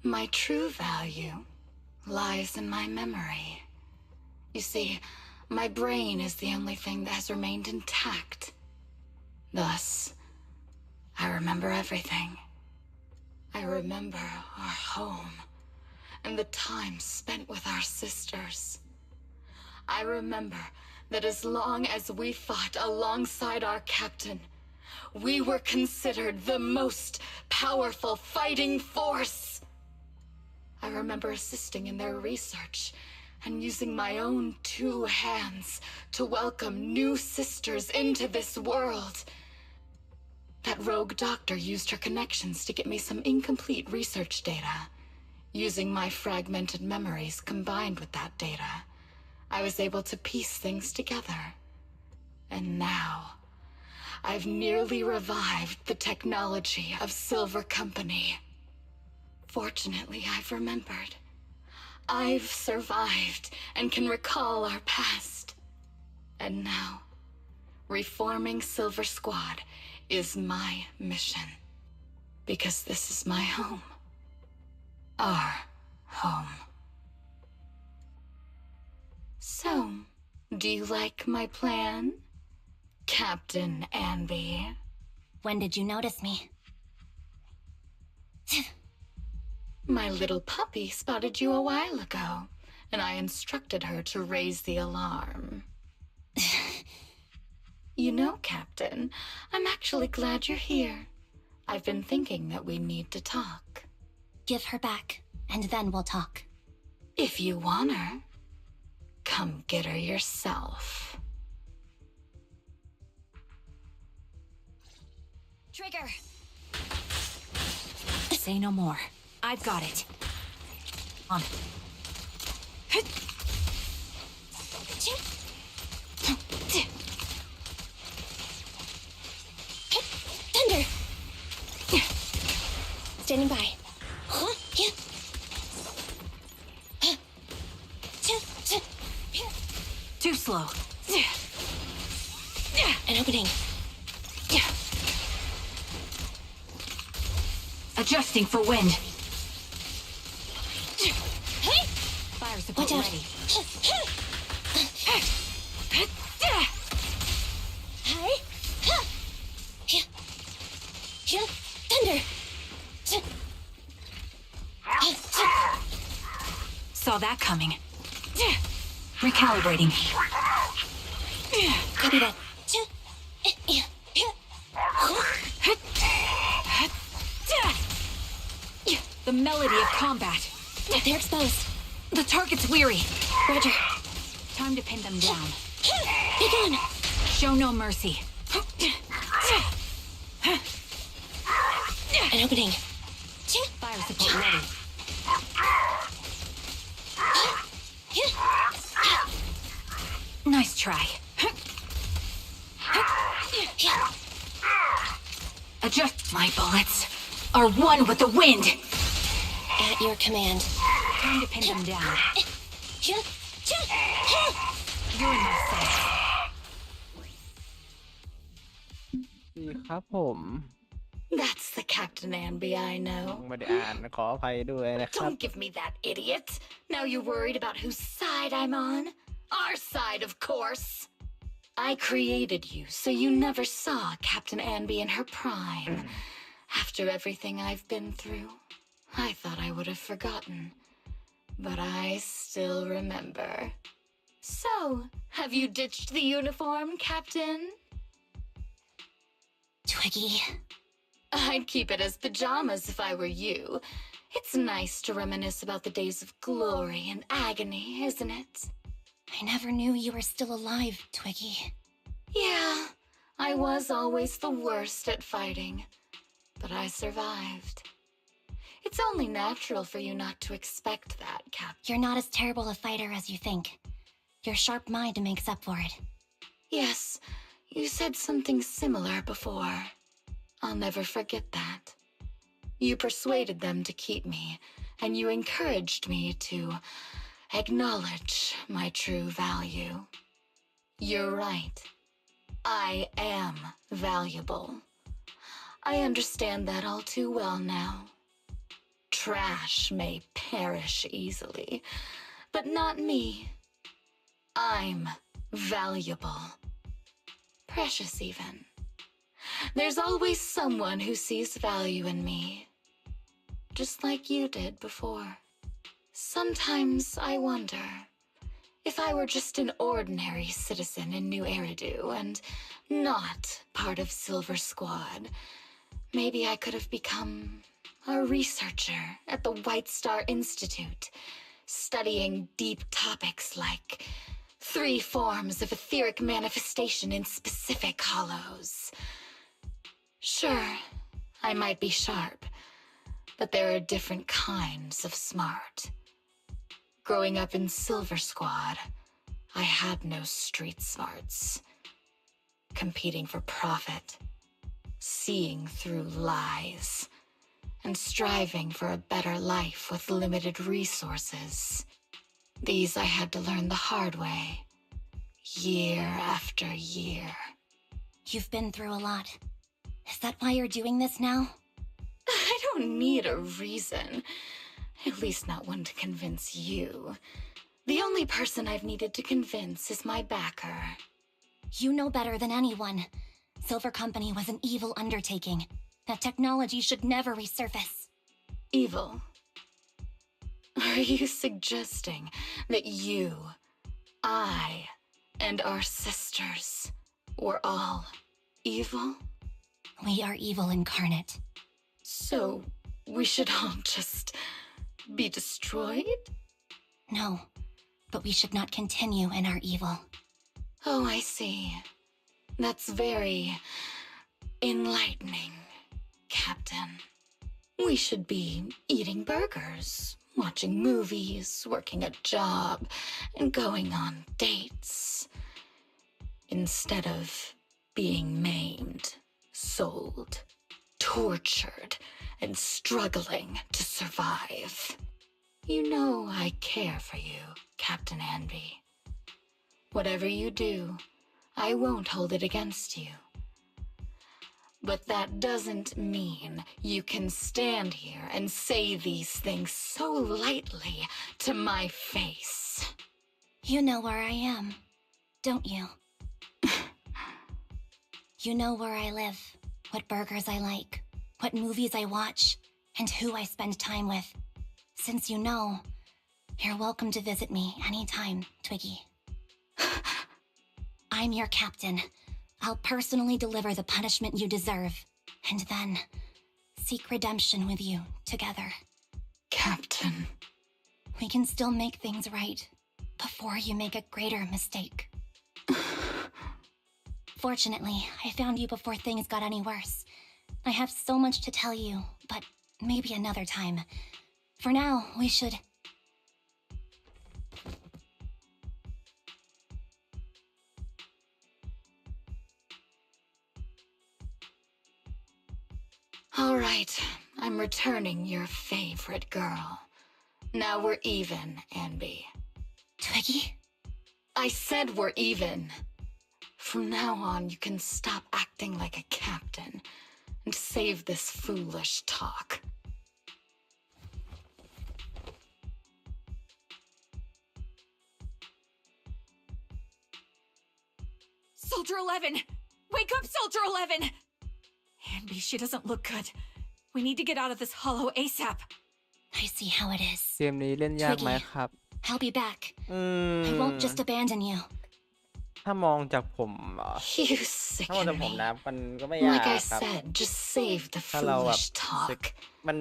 My true value lies in my memory. You see, my brain is the only thing that has remained intact. Thus, I remember everything. I remember our home and the time spent with our sisters. I remember that as long as we fought alongside our captain, we were considered the most powerful fighting force. I remember assisting in their research and using my own 2 hands to welcome new sisters into this world. That rogue doctor used her connections to get me some incomplete research data. Using my fragmented memories combined with that data, I was able to piece things together. And now, I've nearly revived the technology of Silver Company. Fortunately, I've remembered. I've survived and can recall our past. And now, reforming Silver Squad is my mission. Because this is my home. Our home. So, do you like my plan, Captain Anby? When did you notice me? My little puppy spotted you a while ago, and I instructed her to raise the alarm. You know, Captain, I'm actually glad you're here. I've been thinking that we need to talk. Give her back, and then we'll talk. If you want her, come get her yourself. Trigger! Say no more. I've got it. On. Thunder! Standing by. Too slow. An opening. Adjusting for wind. Fire support Watch out. ready. Thunder! Saw that coming. Recalibrating. Copy that. The melody of combat. They're exposed. The target's weary. Roger. Time to pin them down. Be gone. Show no mercy. An opening. Fire support ready. Nice try. Adjust. My bullets are one with the wind. At your command. Time to pin them down. You're in my sight. ดีครับผม That's the Captain Anby I know. ไม่ได้อ่านขออภัยด้วยนะครับ Don't give me that, idiot. Now you're worried about whose side I'm on? Our side, of course. I created you so you never saw Captain Anby in her prime. After everything I've been through, I thought I would have forgotten. But I still remember. So, have you ditched the uniform, Captain? Twiggy. I'd keep it as pajamas if I were you. It's nice to reminisce about the days of glory and agony, isn't it? I never knew you were still alive, Twiggy. Yeah, I was always the worst at fighting, but I survived. It's only natural for you not to expect that, Cap. You're not as terrible a fighter as you think. Your sharp mind makes up for it. Yes, you said something similar before. I'll never forget that. You persuaded them to keep me, and you encouraged me to acknowledge my true value. You're right. I am valuable. I understand that all too well now. Trash may perish easily, but not me. I'm valuable. Precious even. There's always someone who sees value in me, just like you did before. Sometimes I wonder if I were just an ordinary citizen in New Eridu and not part of Silver Squad, maybe I could have become a researcher at the White Star Institute, studying deep topics like 3 forms of etheric manifestation in specific hollows. Sure, I might be sharp, but there are different kinds of smart. Growing up in Silver Squad, I had no street smarts. Competing for profit, seeing through lies, and striving for a better life with limited resources. These I had to learn the hard way, year after year. You've been through a lot. Is that why you're doing this now? I don't need a reason. At least not one to convince you. The only person I've needed to convince is my backer. You know better than anyone. Silver Company was an evil undertaking. That technology should never resurface. Evil? Are you suggesting that you, I, and our sisters were all evil? We are evil incarnate. So, we should all just be destroyed? No, but we should not continue in our evil. Oh, I see. That's very enlightening, Captain. We should be eating burgers, watching movies, working a job, and going on dates. Instead of being maimed, sold, tortured, and struggling to survive. You know I care for you, Captain Anby. Whatever you do, I won't hold it against you. But that doesn't mean you can stand here and say these things so lightly to my face. You know where I am, don't you? You know where I live, what burgers I like, what movies I watch, and who I spend time with. Since you know, you're welcome to visit me anytime, Twiggy. I'm your captain. I'll personally deliver the punishment you deserve, and then seek redemption with you together. Captain. We can still make things right before you make a greater mistake. Fortunately, I found you before things got any worse. I have so much to tell you, but maybe another time. For now, we should... All right, I'm returning your favorite girl. Now we're even, Anby. Twiggy? I said we're even. From now on, you can stop acting like a captain and save this foolish talk. Soldier 11! Wake up, Soldier 11! Anby, she doesn't look good. We need to get out of this hollow ASAP. I see how it is. เกมนี้เล่นยากไหมครับ I'll be back. I won't just abandon you. ถ้ามองจากผมเหรอ You ถ้ามอง sicken จากผม me. นะมันก็ไม่ยาก Like I ครับ said, just save the ถ้าเราแบบ foolish talk. มัน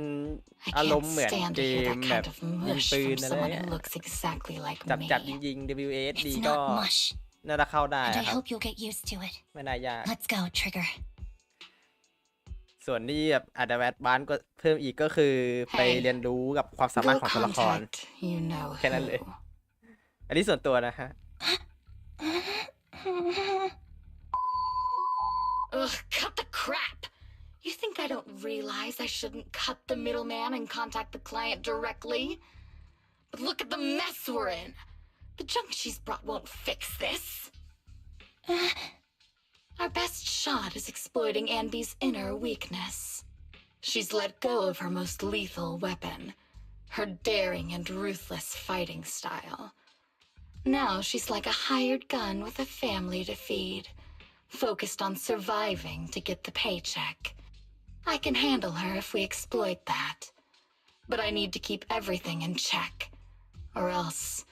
I อารม can't ณ์เหมือน stand เก to hear ม that แบบ kind of ยิง mush ปืน from อะไร someone เงี้ย who looks exactly like จับ me. ยิง WSD It's ก็ not mush. น่าจะเข้าได้ And I ครับ hope you'll get used to it. ไม่น่ายาก Let's go, Trigger. ส่วนที่แบบอาจจะแอดวานซ์ก็เพิ่มอีกก็คือไปเรียนรู้กับความสามารถ Go ของตัวละคร contact you know แค่นั้นเลย who. อันนี้ส่วนตัวนะฮะ Ugh, cut the crap! You think I don't realize I shouldn't cut the middleman and contact the client directly? But look at the mess we're in! The junk she's brought won't fix this. Our best shot is exploiting Anby's inner weakness. She's let go of her most lethal weapon, her daring and ruthless fighting style. Now she's like a hired gun with a family to feed, focused on surviving to get the paycheck. I can handle her if we exploit that. But I need to keep everything in check, or else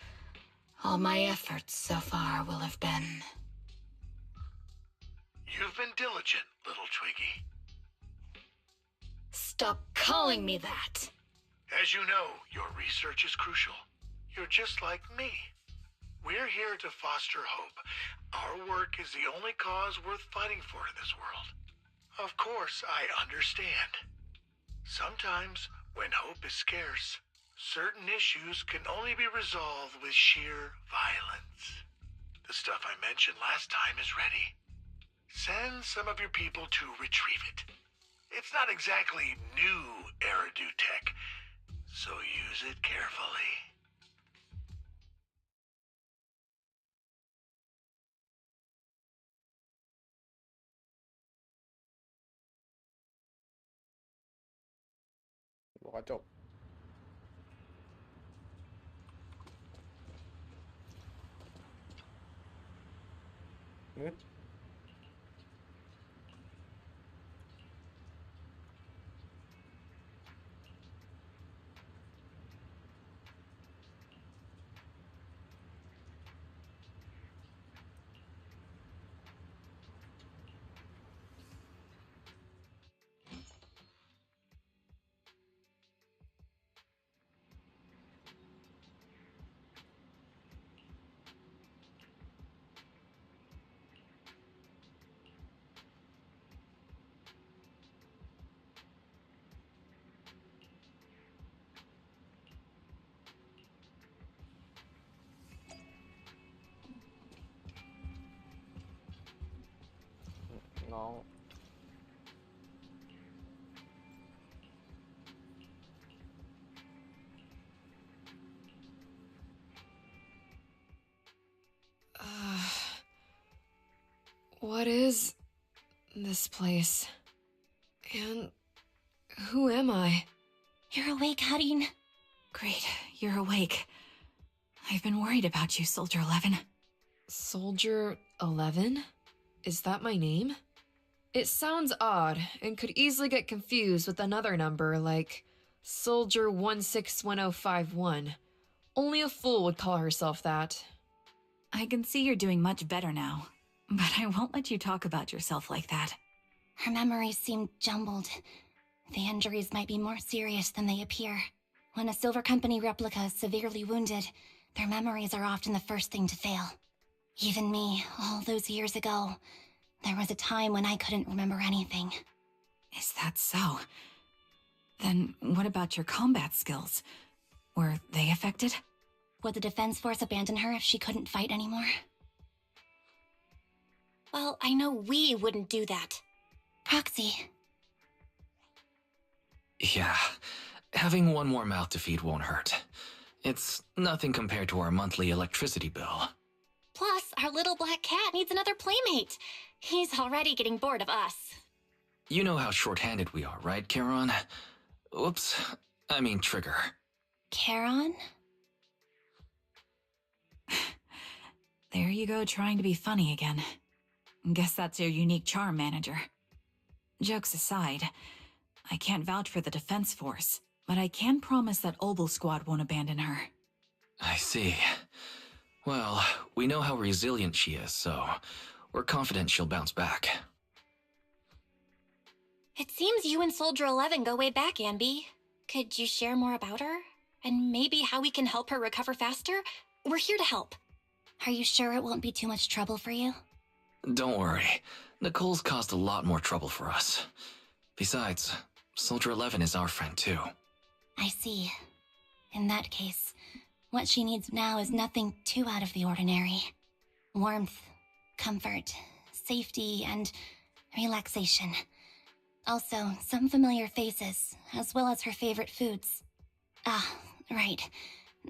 all my efforts so far will have been... You've been diligent, little Twiggy. Stop calling me that! As you know, your research is crucial. You're just like me. We're here to foster hope. Our work is the only cause worth fighting for in this world. Of course, I understand. Sometimes, when hope is scarce, certain issues can only be resolved with sheer violence. The stuff I mentioned last time is ready. Send some of your people to retrieve it. It's not exactly new Eridu tech, so use it carefully. What is this place? And who am I? You're awake, Harin. Great, you're awake. I've been worried about you, Soldier 11. Soldier 11? Is that my name? It sounds odd and could easily get confused with another number like Soldier 161051. Only a fool would call herself that. I can see you're doing much better now, but I won't let you talk about yourself like that. Her memories seem jumbled. The injuries might be more serious than they appear. When a Silver Company replica is severely wounded, their memories are often the first thing to fail. Even me, all those years ago, there was a time when I couldn't remember anything. Is that so? Then what about your combat skills? Were they affected? Would the Defense Force abandon her if she couldn't fight anymore? Well, I know we wouldn't do that. Proxy. Yeah, having one more mouth to feed won't hurt. It's nothing compared to our monthly electricity bill. Plus, our little black cat needs another playmate. He's already getting bored of us. You know how short-handed we are, right, Charon? Oops, I mean Trigger. Charon? There you go, trying to be funny again. Guess that's your unique charm, Manager. Jokes aside, I can't vouch for the Defense Force, but I can promise that Obel Squad won't abandon her. I see. Well, we know how resilient she is, so we're confident she'll bounce back. It seems you and Soldier 11 go way back, Anby. Could you share more about her? And maybe how we can help her recover faster? We're here to help. Are you sure it won't be too much trouble for you? Don't worry. Nicole's caused a lot more trouble for us. Besides, Soldier 11 is our friend too. I see. In that case, What she needs now is nothing too out of the ordinary. Warmth, comfort, safety, and relaxation. Also, some familiar faces, as well as her favorite foods. Ah, right.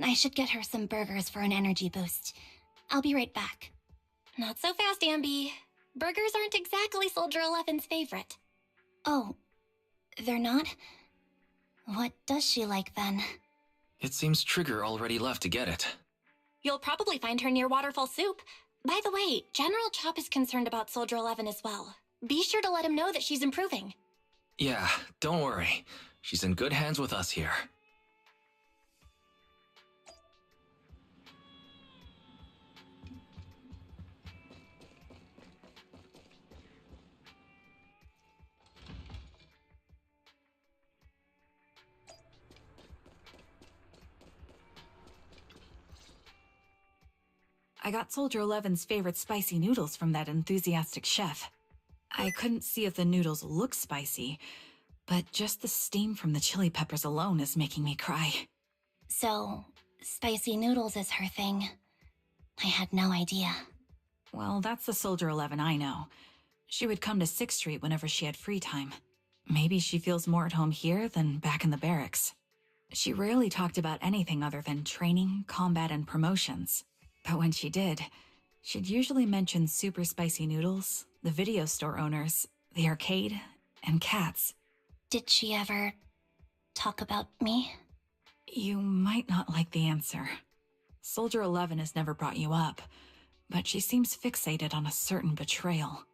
I should get her some burgers for an energy boost. I'll be right back. Not so fast, Ambi. Burgers aren't exactly Soldier 11's favorite. Oh, they're not? What does she like then? It seems Trigger already left to get it. You'll probably find her near Waterfall Soup. By the way, General Chop is concerned about Soldier 11 as well. Be sure to let him know that she's improving. Yeah, don't worry. She's in good hands with us here. I got Soldier 11's favorite spicy noodles from that enthusiastic chef. I couldn't see if the noodles look spicy, but just the steam from the chili peppers alone is making me cry. So, spicy noodles is her thing. I had no idea. Well, that's the Soldier 11 I know. She would come to 6th Street whenever she had free time. Maybe she feels more at home here than back in the barracks. She rarely talked about anything other than training, combat, and promotions. But when she did, she'd usually mention super spicy noodles, the video store owners, the arcade, and cats. Did she ever talk about me? You might not like the answer. Soldier 11 has never brought you up, but she seems fixated on a certain betrayal.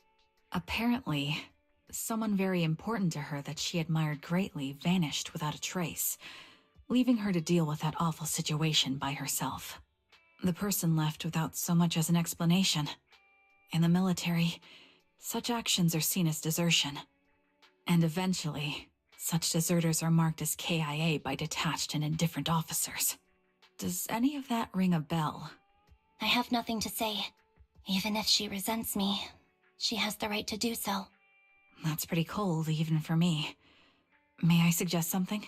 Apparently, someone very important to her that she admired greatly vanished without a trace, leaving her to deal with that awful situation by herself. The person left without so much as an explanation. In the military, such actions are seen as desertion. And eventually, such deserters are marked as KIA by detached and indifferent officers. Does any of that ring a bell? I have nothing to say. Even if she resents me, she has the right to do so. That's pretty cold, even for me. May I suggest something?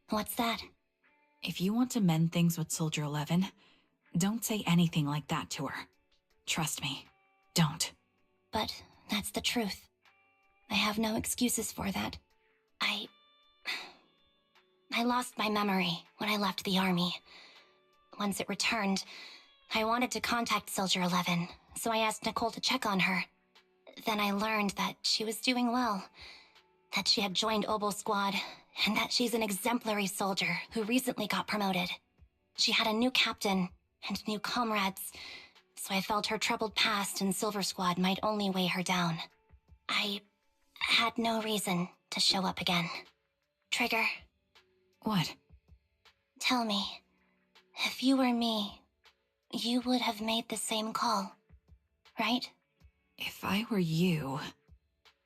What's that? If you want to mend things with Soldier 11, don't say anything like that to her. Trust me, don't. But that's the truth. I have no excuses for that. I lost my memory when I left the army. Once it returned, I wanted to contact Soldier 11, so I asked Nicole to check on her. Then I learned that she was doing well, that she had joined Oboe Squad, and that she's an exemplary soldier who recently got promoted. She had a new captain and new comrades, so I felt her troubled past in Silver Squad might only weigh her down. I had no reason to show up again. Trigger. What? Tell me, if you were me, you would have made the same call, right? If I were you...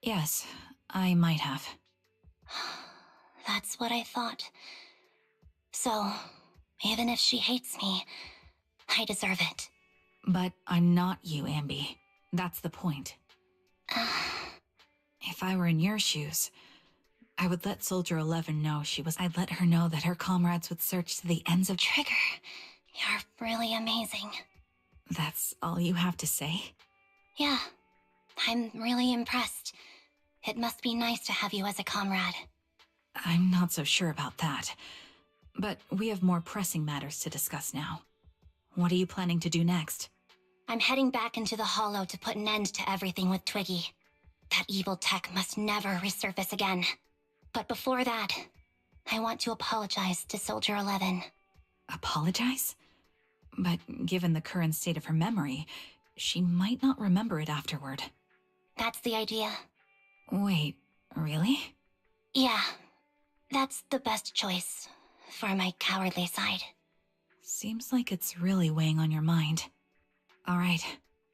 Yes, I might have. That's what I thought. So, even if she hates me, I deserve it. But I'm not you, Ambi. That's the point. If I were in your shoes, I would let Soldier 11 know I'd let her know that her comrades would search to the ends of... Trigger, you're really amazing. That's all you have to say? Yeah, I'm really impressed. It must be nice to have you as a comrade. I'm not so sure about that. But we have more pressing matters to discuss now. What are you planning to do next? I'm heading back into the Hollow to put an end to everything with Twiggy. That evil tech must never resurface again. But before that, I want to apologize to Soldier 11. Apologize? But given the current state of her memory, she might not remember it afterward. That's the idea. Wait, really? Yeah, that's the best choice for my cowardly side. Seems like it's really weighing on your mind. All right,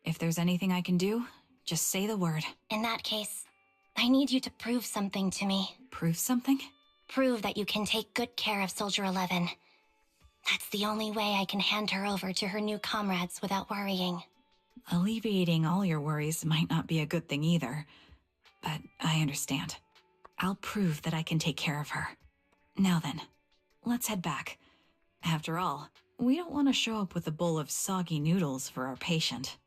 if there's anything I can do, just say the word. In that case, I need you to prove something to me. Prove something? Prove that you can take good care of Soldier 11. That's the only way I can hand her over to her new comrades without worrying. Alleviating all your worries might not be a good thing either, but I understand. I'll prove that I can take care of her. Now then, let's head back. After all, We don't want to show up with a bowl of soggy noodles for our patient.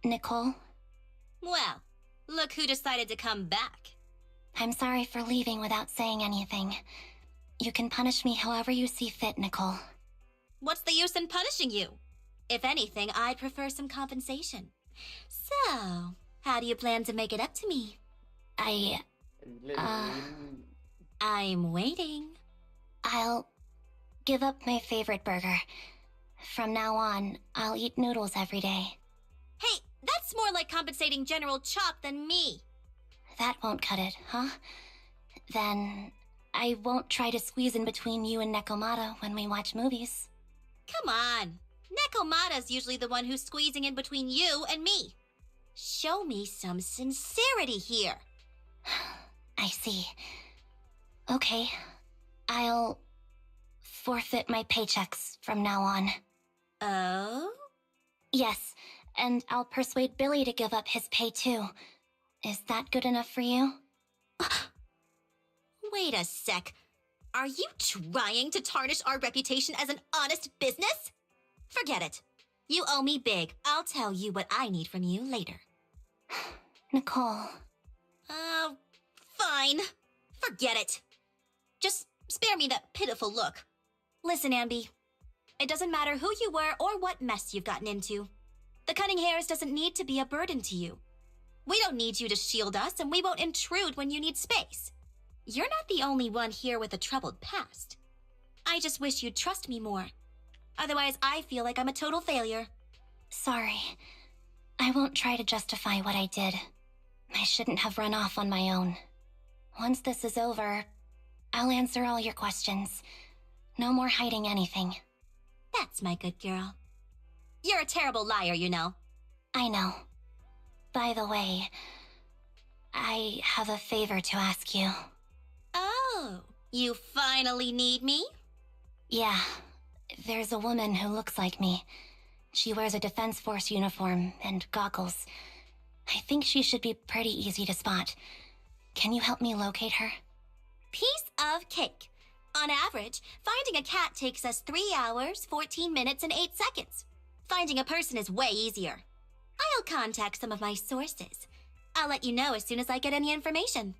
Nicole? Well, look who decided to come back. I'm sorry for leaving without saying anything. You can punish me however you see fit, Nicole. What's the use in punishing you? If anything, I'd prefer some compensation. So, how do you plan to make it up to me? I'm waiting. I'll give up my favorite burger. From now on, I'll eat noodles every day. Hey, that's more like compensating General Chop than me. That won't cut it, huh? Then I won't try to squeeze in between you and Nekomata when we watch movies. Come on. Nekomata's usually the one who's squeezing in between you and me. Show me some sincerity here. I see. Okay, I'll forfeit my paychecks from now on. Oh? Yes, and I'll persuade Billy to give up his pay too. Is that good enough for you? Wait a sec. Are you trying to tarnish our reputation as an honest business? Forget it. You owe me big. I'll tell you what I need from you later. Nicole. Fine. Forget it. Just spare me that pitiful look. Listen, Ambi. It doesn't matter who you were or what mess you've gotten into. The cunning hairs doesn't need to be a burden to you. We don't need you to shield us, and we won't intrude when you need space. You're not the only one here with a troubled past. I just wish you'd trust me more. Otherwise, I feel like I'm a total failure. Sorry. I won't try to justify what I did. I shouldn't have run off on my own. Once this is over, I'll answer all your questions. No more hiding anything. That's my good girl. You're a terrible liar, you know. I know. By the way, I have a favor to ask you. Oh, you finally need me? Yeah. There's a woman who looks like me. She wears a Defense Force uniform and goggles. I think she should be pretty easy to spot. Can you help me locate her? Piece of cake. On average, finding a cat takes us 3 hours, 14 minutes, and 8 seconds. Finding a person is way easier. I'll contact some of my sources. I'll let you know as soon as I get any information.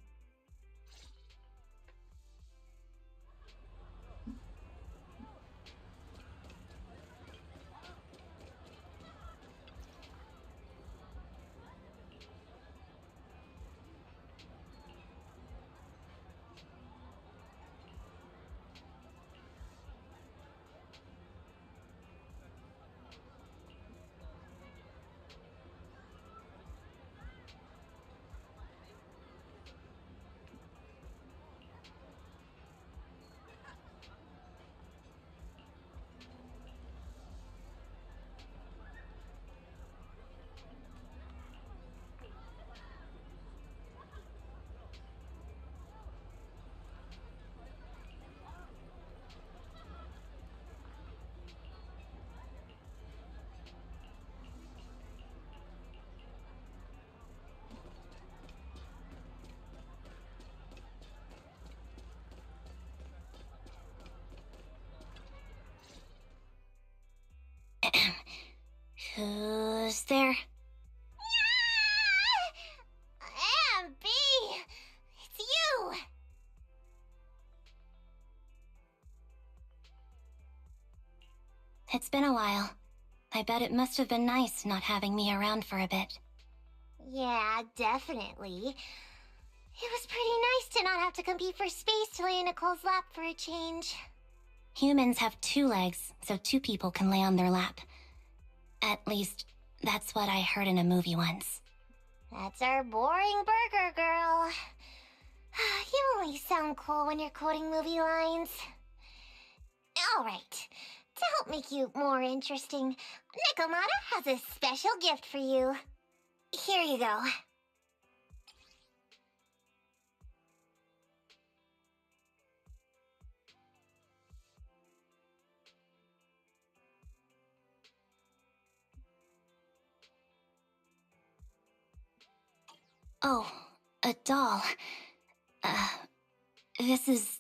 Who's there? Ambi! It's you! It's been a while. I bet it must have been nice not having me around for a bit. Yeah, definitely. It was pretty nice to not have to compete for space to lay in Nicole's lap for a change. Humans have 2 legs, so 2 people can lay on their lap. At least, that's what I heard in a movie once. That's our boring burger girl. You only sound cool when you're quoting movie lines. Alright, to help make you more interesting, Nikomata has a special gift for you. Here you go. Oh, a doll. This is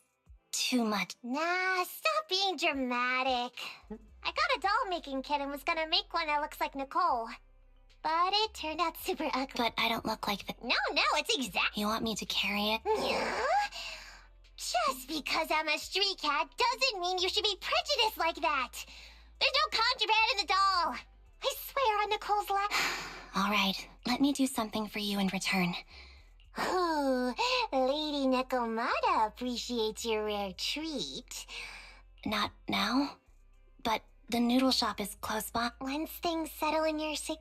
too much. Nah, stop being dramatic. I got a doll-making kit and was gonna make one that looks like Nicole. But it turned out super ugly. But I don't look like the... No, it's exact... You want me to carry it? Yeah? Just because I'm a street cat doesn't mean you should be prejudiced like that. There's no contraband in the doll. I swear on Nicole's lap. All right, let me do something for you in return. Ooh, Lady Nikomata appreciates your rare treat. Not now, but the noodle shop is close by. Once things settle in your sick...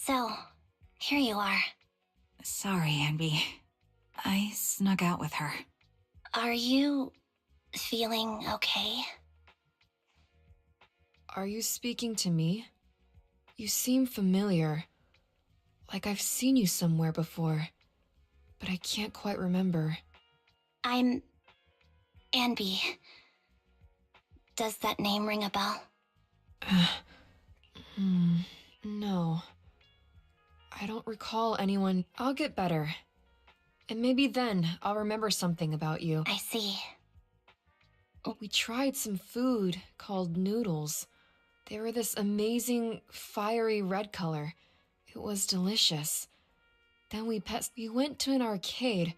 So, here you are. Sorry, Ambi. I snuck out with her. Are you feeling okay? Are you speaking to me? You seem familiar. Like I've seen you somewhere before. But I can't quite remember. I'm... Ambi. Does that name ring a bell? No. I don't recall anyone. I'll get better. And maybe then I'll remember something about you. I see. We tried some food called noodles. They were this amazing, fiery red color. It was delicious. Then we went to an arcade,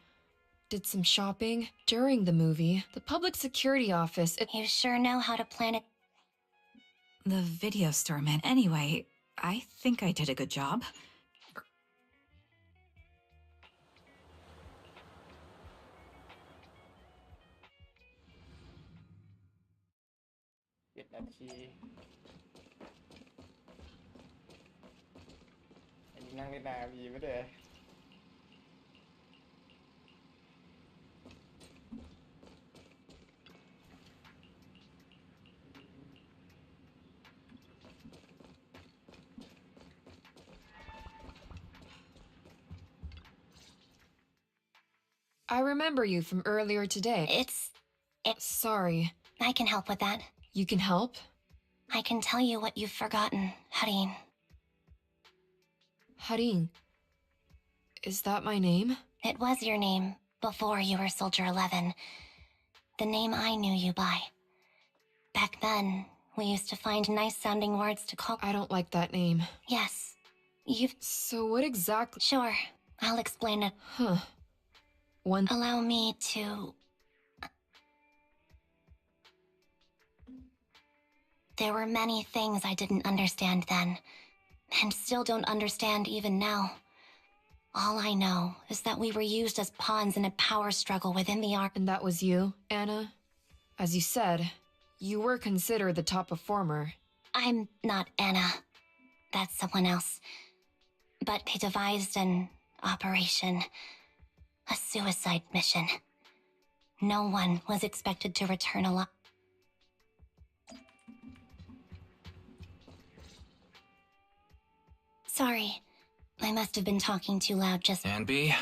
did some shopping during the movie. The public security office... You sure know how to plan it. The video store man. Anyway, I think I did a good job. นาทีอันนี้นั่งได้นานมีไม่ได้ I remember you from earlier today. It's... Sorry. I can help with that. You can help? I can tell you what you've forgotten, Harin. Harin. Is that my name? It was your name before you were Soldier 11. The name I knew you by. Back then, we used to find nice-sounding words to call... I don't like that name. Yes. You've... So what exactly... Sure. I'll explain it. Huh. Allow me to... There were many things I didn't understand then, and still don't understand even now. All I know is that we were used as pawns in a power struggle within the arc. And that was you, Anna? As you said, you were considered the top performer. I'm not Anna. That's someone else. But they devised an operation. A suicide mission. No one was expected to return alive. Sorry. I must have been talking too loud just... Anby,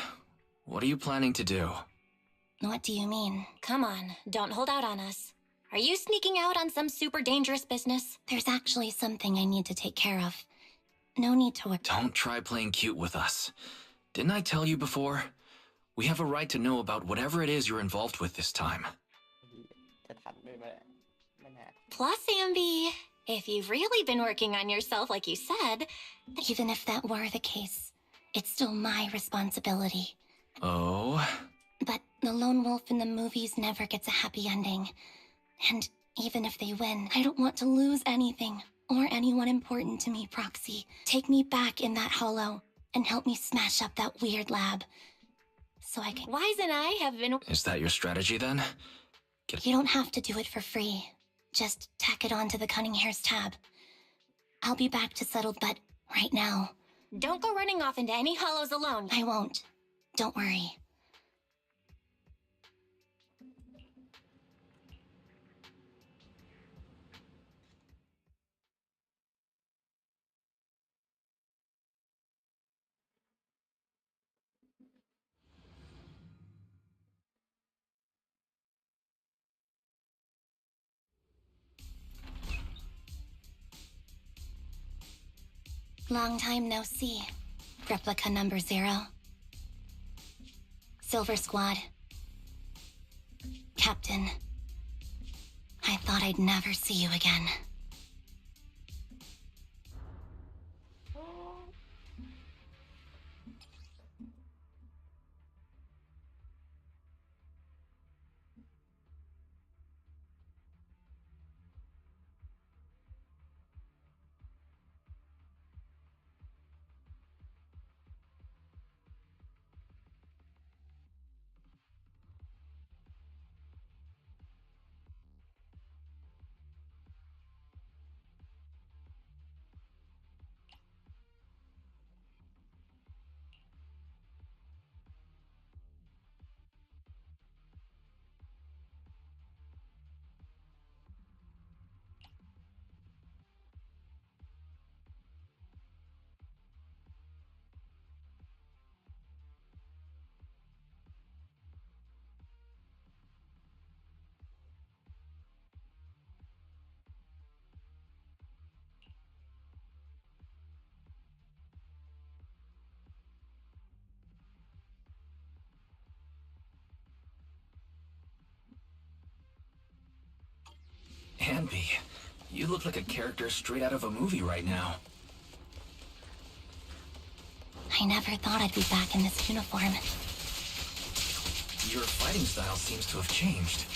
what are you planning to do? What do you mean? Come on, don't hold out on us. Are you sneaking out on some super dangerous business? There's actually something I need to take care of. No need to... Don't try playing cute with us. Didn't I tell you before? We have a right to know about whatever it is you're involved with this time. Plus, Ambi, if you've really been working on yourself like you said... Even if that were the case, it's still my responsibility. Oh? But the lone wolf in the movies never gets a happy ending. And even if they win, I don't want to lose anything or anyone important to me, Proxy. Take me back in that hollow and help me smash up that weird lab. So I can... Wise and I have been... Is that your strategy then? You don't have to do it for free. Just tack it onto the Cunning Hair's tab. I'll be back to settle, but right now... Don't go running off into any hollows alone. I won't. Don't worry. Long time no see. Replica number 0. Silver Squad. Captain. I thought I'd never see you again. Anby, you look like a character straight out of a movie right now. I never thought I'd be back in this uniform. Your fighting style seems to have changed.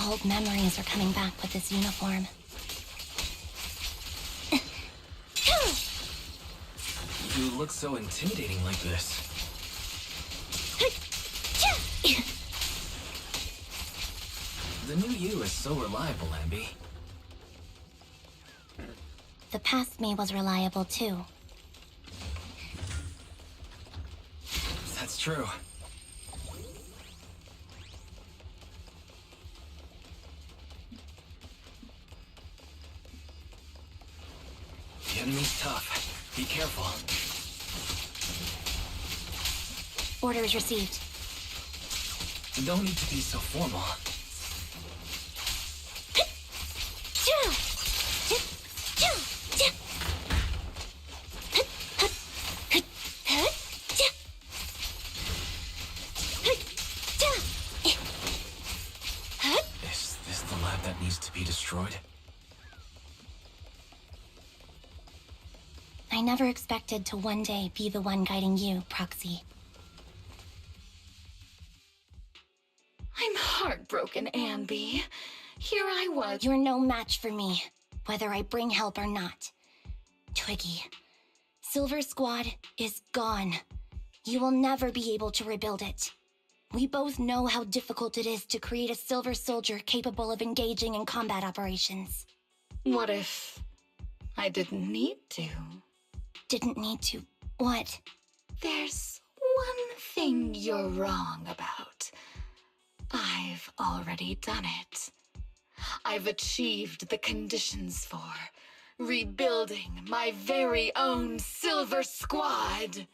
Old memories are coming back with this uniform. You look so intimidating like this. The new you is so reliable, Ambi. The past me was reliable too. That's true. The enemy's tough. Be careful. Orders received. No need to be so formal. Is this the lab that needs to be destroyed? I never expected to one day be the one guiding you, Proxy. I'm heartbroken, Ambi. Here I was. You're no match for me, whether I bring help or not. Twiggy, Silver Squad is gone. You will never be able to rebuild it. We both know how difficult it is to create a Silver Soldier capable of engaging in combat operations. What if I didn't need to? Didn't need to. What? There's one thing you're wrong about. I've already done it. I've achieved the conditions for rebuilding my very own Silver Squad.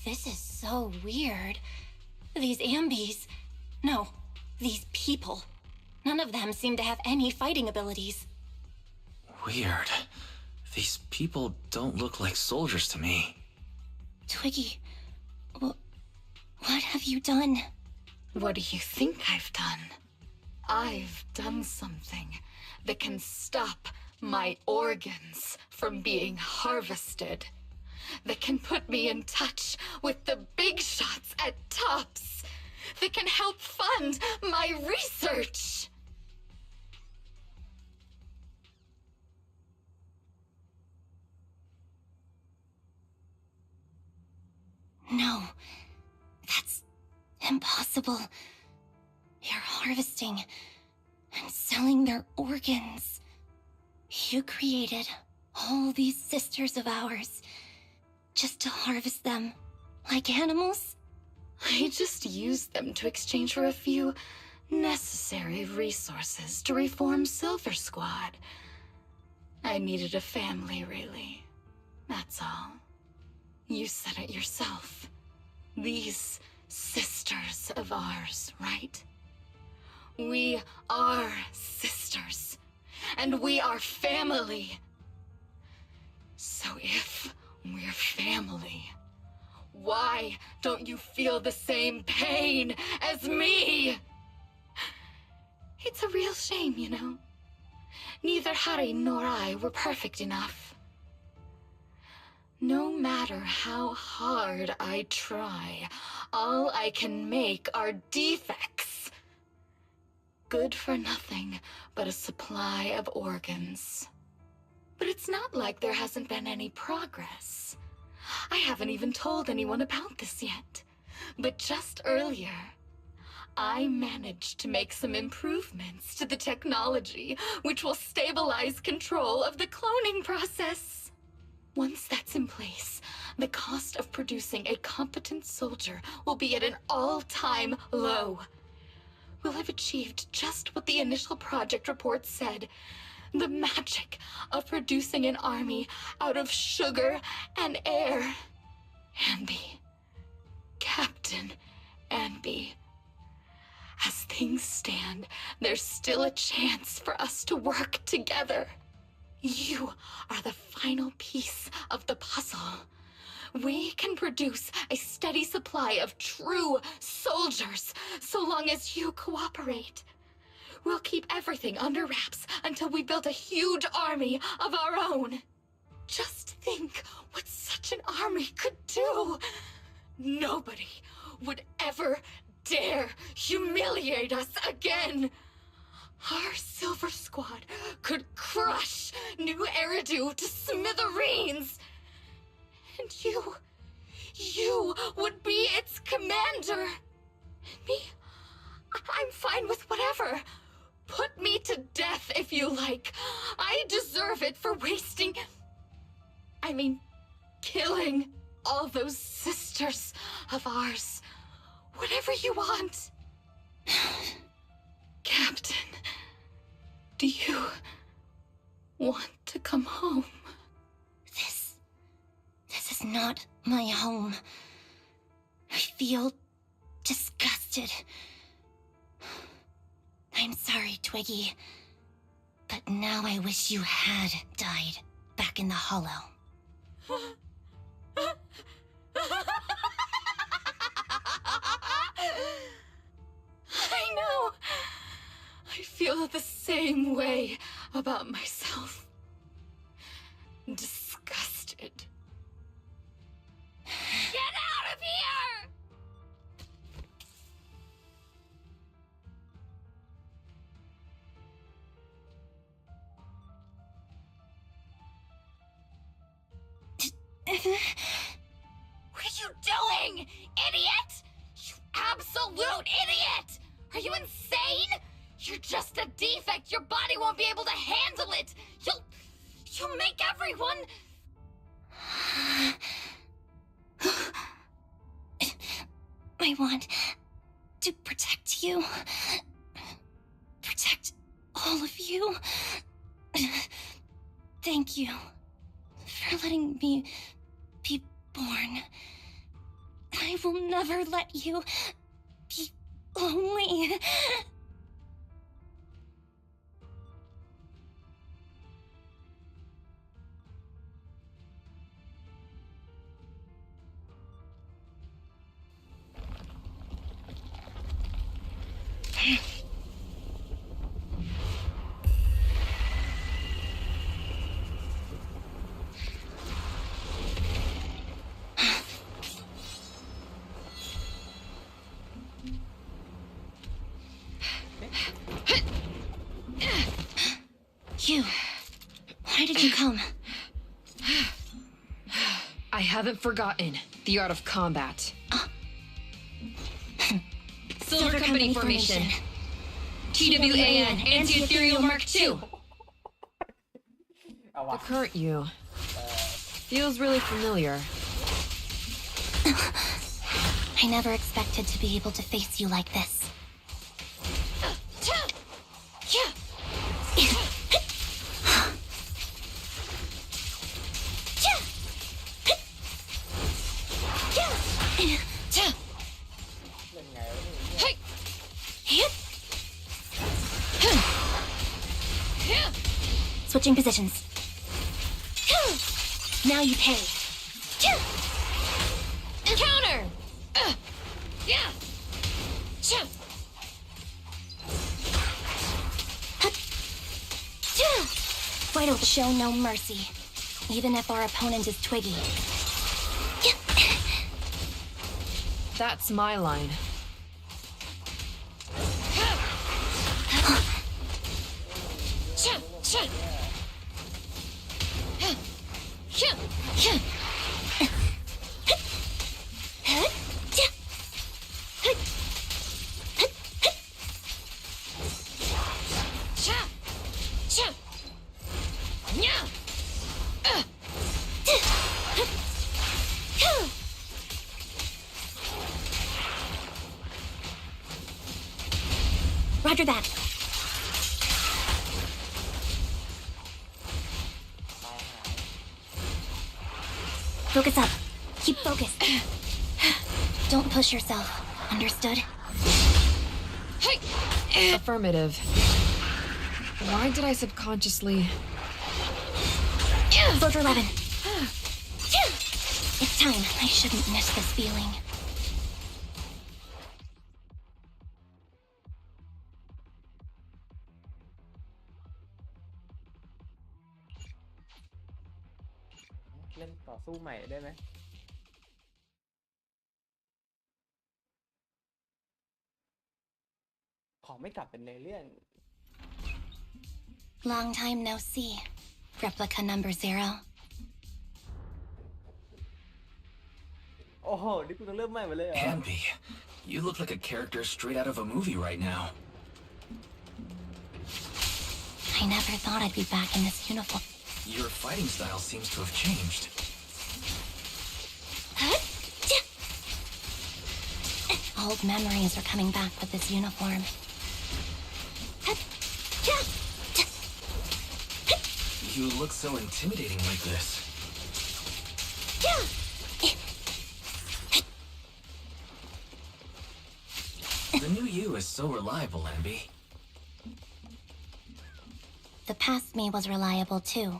This is so weird. These Ambis... No, these people. None of them seem to have any fighting abilities. Weird. These people don't look like soldiers to me. Twiggy, what have you done? What do you think I've done? I've done something that can stop my organs from being harvested. That can put me in touch with the big shots at TOPS. That can help fund my research. No, that's impossible. You're harvesting and selling their organs. You created all these sisters of ours just to harvest them like animals? I just used them to exchange for a few necessary resources to reform Silver Squad. I needed a family, really. That's all. You said it yourself. These sisters of ours, right? We are sisters, and we are family. So if we're family, why don't you feel the same pain as me? It's a real shame, you know. Neither Harry nor I were perfect enough. No matter how hard I try, all I can make are defects. Good for nothing but a supply of organs. But it's not like there hasn't been any progress. I haven't even told anyone about this yet. But just earlier, I managed to make some improvements to the technology which will stabilize control of the cloning process. Once that's in place, the cost of producing a competent soldier will be at an all-time low. We'll have achieved just what the initial project report said. The magic of producing an army out of sugar and air. Ambi. Captain Ambi. As things stand, there's still a chance for us to work together. You are the final piece of the puzzle. We can produce a steady supply of true soldiers so long as you cooperate. We'll keep everything under wraps until we build a huge army of our own. Just think what such an army could do. Nobody would ever dare humiliate us again. Our Silver Squad could crush New Eridu to smithereens. And you would be its commander. And me? I'm fine with whatever. Put me to death if you like. I deserve it for wasting... I mean, killing all those sisters of ours. Whatever you want. Captain, do you want to come home? This is not my home. I feel disgusted. I'm sorry, Twiggy. But now I wish you had died back in the hollow. I know. I feel the same way about myself. Disgusted. Get out of here! What are you doing, idiot? You absolute idiot! Are you insane? You're just a defect. Your body won't be able to handle it. You'll make everyone... I want to protect you. Protect all of you. Thank you for letting me be born. I will never let you be lonely. You. Why did you come? I haven't forgotten the art of combat. Silver Company formation. TWAN, Anti-Ethereal Mark II. The current you feels really familiar. I never expected to be able to face you like this. Switching positions. Now you pay. Counter! Fight will show no mercy, even if our opponent is Twiggy. That's my line. Roger that. Focus up. Keep focused. Don't push yourself. Understood? Affirmative. Why did I subconsciously... Soldier 11. It's time. I shouldn't miss this feeling. Lên ต่อสู้ใหม่ได้ไหมขอไม่กลับเป็นเนเลียน Long time no see. Replica number 0. โอ้โหนี่กูต้องเริ่มใหม่หมดเลยเหรอ Ambi, You look like a character straight out of a movie right now. I never thought I'd be back in this uniform. Your fighting style seems to have changed. Old memories are coming back with this uniform. You look so intimidating like this. The new you is so reliable, Ambi. The past me was reliable too.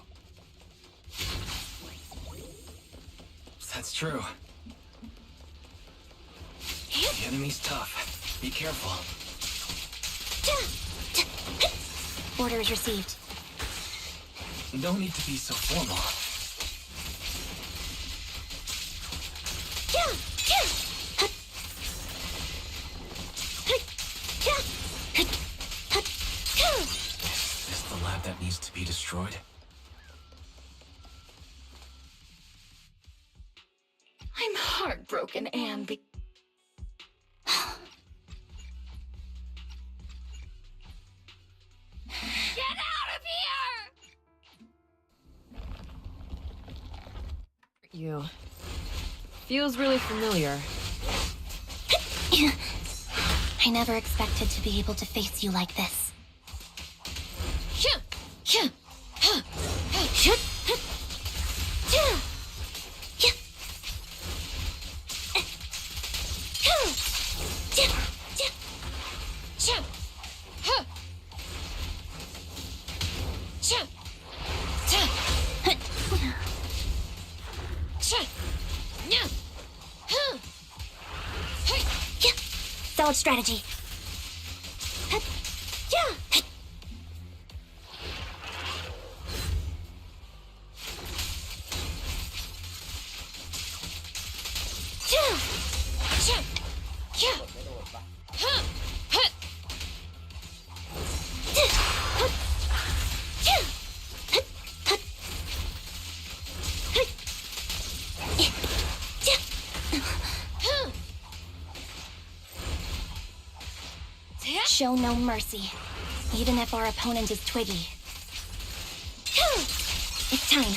That's true. The enemy's tough. Be careful. Orders received. No need to be so formal. Is this the lab that needs to be destroyed? I'm heartbroken, Ambi. Get out of here! You. Feels really familiar. I never expected to be able to face you like this. Solid strategy. Show no mercy, even if our opponent is twiggy. It's time.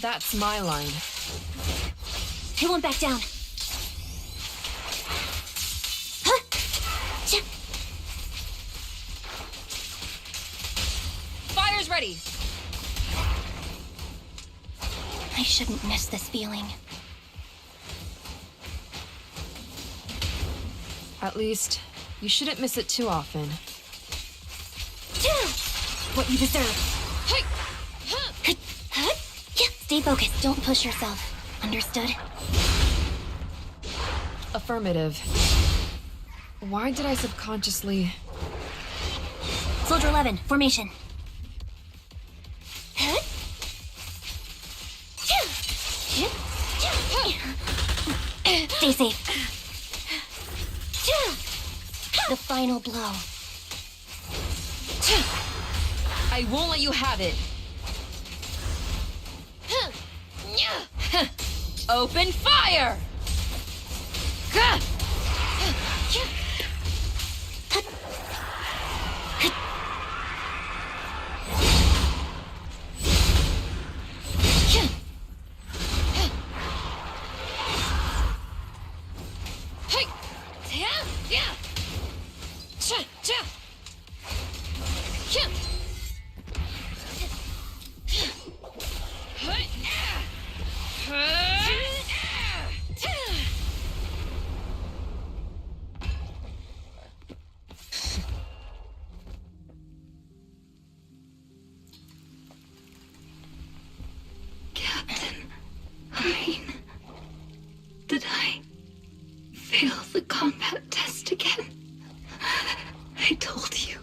That's my line. I won't back down. Fire's ready. I shouldn't miss this feeling. At least, you shouldn't miss it too often. What you deserve. Stay focused. Don't push yourself. Understood? Affirmative. Why did I subconsciously... Soldier 11, formation. Stay safe. The final blow. I won't let you have it. Open fire! Did I fail the combat test again? I told you,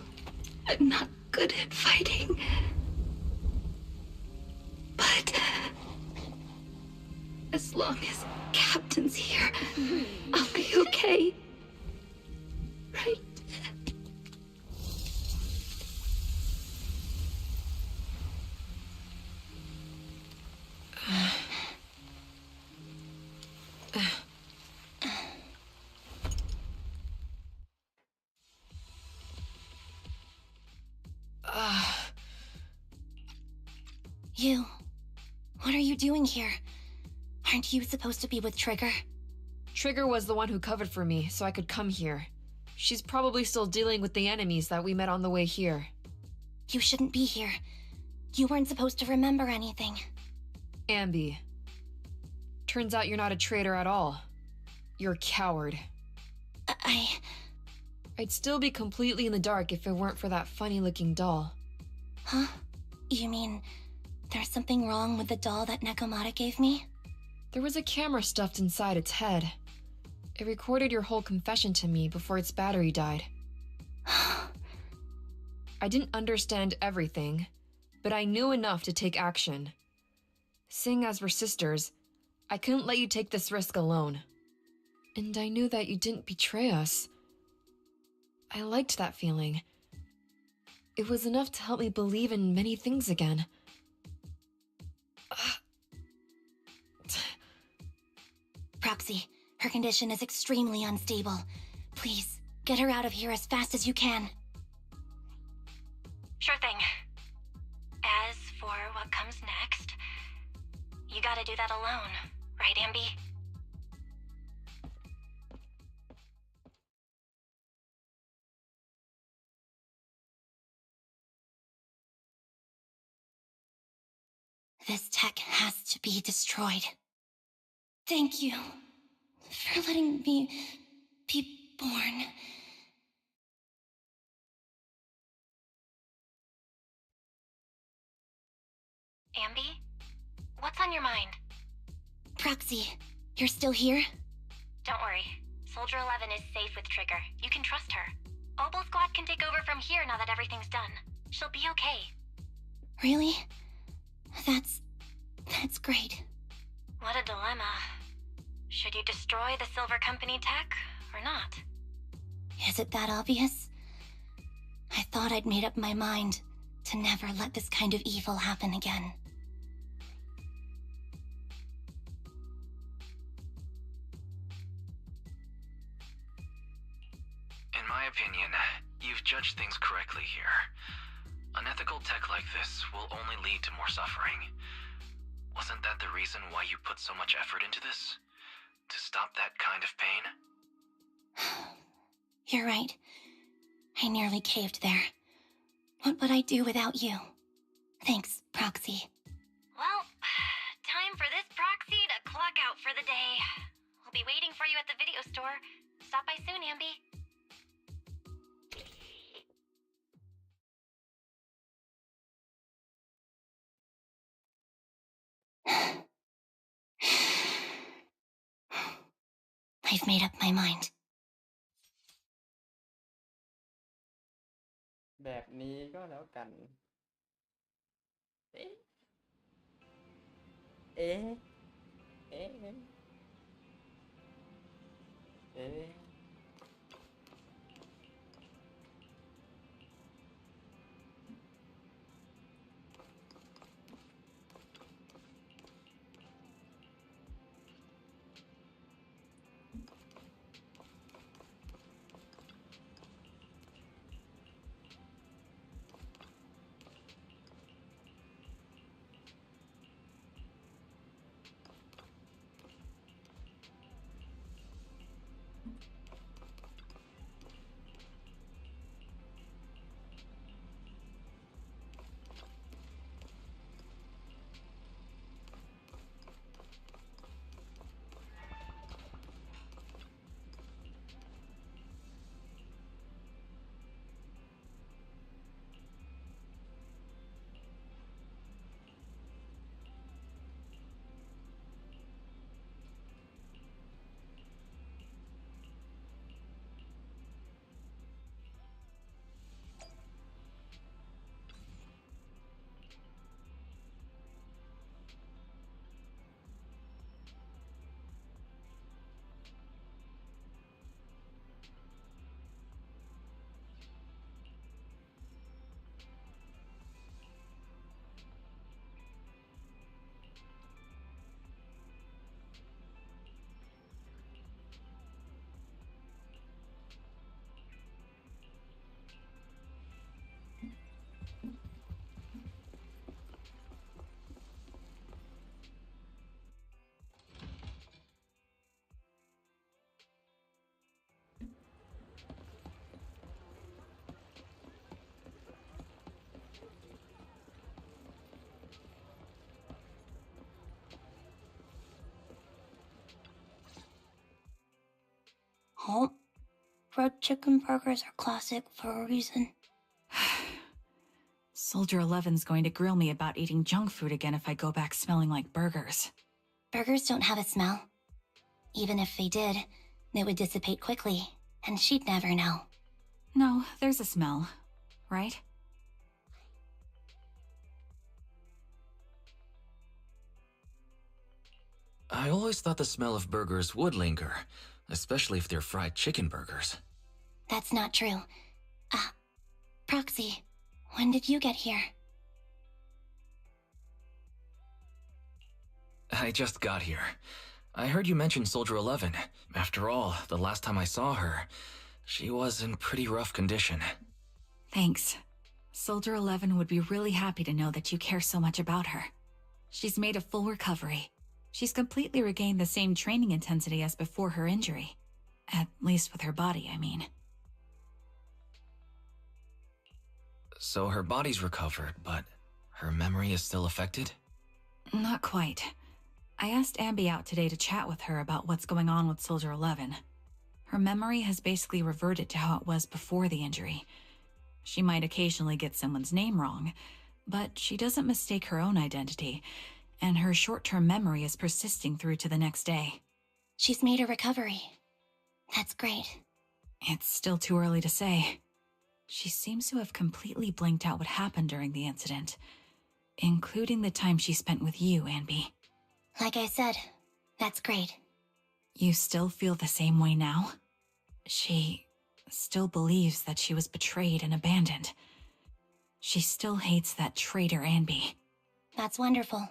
I'm not good at fighting. But as long as Captain's here, I'll be okay. Right? You. What are you doing here? Aren't you supposed to be with Trigger? Trigger was the one who covered for me, so I could come here. She's probably still dealing with the enemies that we met on the way here. You shouldn't be here. You weren't supposed to remember anything. Ambi. Turns out you're not a traitor at all. You're a coward. I'd still be completely in the dark if it weren't for that funny-looking doll. Huh? You mean there's something wrong with the doll that Nekomata gave me? There was a camera stuffed inside its head. It recorded your whole confession to me before its battery died. I didn't understand everything, but I knew enough to take action. Seeing as we're sisters, I couldn't let you take this risk alone. And I knew that you didn't betray us. I liked that feeling. It was enough to help me believe in many things again. Proxy, her condition is extremely unstable. Please, get her out of here as fast as you can. Sure thing. As for what comes next, you gotta do that alone, right, Ambi? This tech has to be destroyed. Thank you for letting me be born. Ambi? What's on your mind? Proxy, you're still here? Don't worry. Soldier 11 is safe with Trigger. You can trust her. Obel Squad can take over from here now that everything's done. She'll be okay. Really? That's great. What a dilemma. Should you destroy the Silver Company tech, or not? Is it that obvious? I thought I'd made up my mind to never let this kind of evil happen again. In my opinion, you've judged things correctly here. Unethical tech like this will only lead to more suffering. Wasn't that the reason why you put so much effort into this? To stop that kind of pain? You're right. I nearly caved there. What would I do without you? Thanks, Proxy. Well, time for this proxy to clock out for the day. I'll be waiting for you at the video store. Stop by soon, Ambi. I've made up my mind. แบบนี้ก็แล้วกัน เอ๊ะ เอ๊ะ เอ๊ะ เอ๊ะ Hmm. Oh, fried chicken burgers are classic for a reason. Soldier 11's going to grill me about eating junk food again if I go back smelling like burgers. Burgers don't have a smell. Even if they did, they would dissipate quickly, and she'd never know. No, there's a smell, right? I always thought the smell of burgers would linger, especially if they're fried chicken burgers. That's not true. Proxy, when did you get here? I just got here. I heard you mention Soldier 11. After all, the last time I saw her, she was in pretty rough condition. Thanks. Soldier 11 would be really happy to know that you care so much about her. She's made a full recovery. She's completely regained the same training intensity as before her injury. At least with her body, I mean. So her body's recovered, but her memory is still affected? Not quite. I asked Ambi out today to chat with her about what's going on with Soldier 11. Her memory has basically reverted to how it was before the injury. She might occasionally get someone's name wrong, but she doesn't mistake her own identity, and her short-term memory is persisting through to the next day. She's made a recovery. That's great. It's still too early to say. She seems to have completely blanked out what happened during the incident, including the time she spent with you, Ambi. Like I said, that's great. You still feel the same way now? She still believes that she was betrayed and abandoned. She still hates that traitor Ambi. That's wonderful.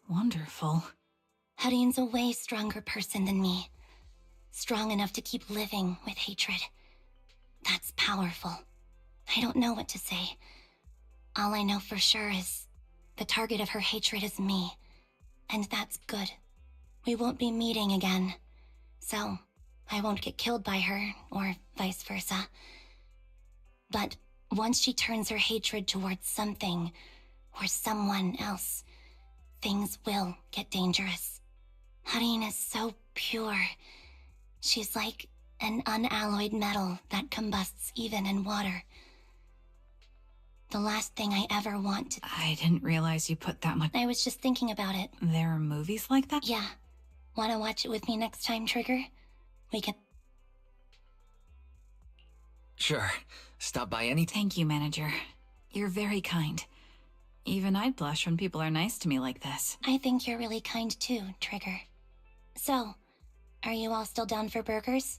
Wonderful? Hudion's a way stronger person than me. Strong enough to keep living with hatred. That's powerful. I don't know what to say. All I know for sure is the target of her hatred is me. And that's good. We won't be meeting again. So, I won't get killed by her, or vice versa. But once she turns her hatred towards something, or someone else, things will get dangerous. Hudion is so pure. She's like an unalloyed metal that combusts even in water. The last thing I ever want to... I didn't realize you put that much... I was just thinking about it. There are movies like that? Yeah. Wanna watch it with me next time, Trigger? We can... Sure. Stop by any... Thank you, Manager. You're very kind. Even I'd blush when people are nice to me like this. I think you're really kind too, Trigger. So, are you all still down for burgers?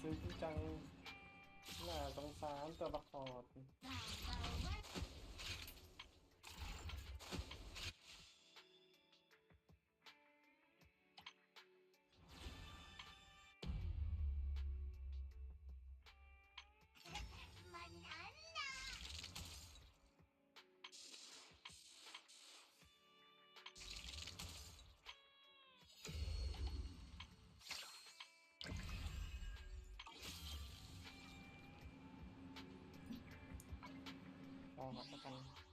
ซึ้งจังน่าสงสารตัวละคร รอครับแล้วกัน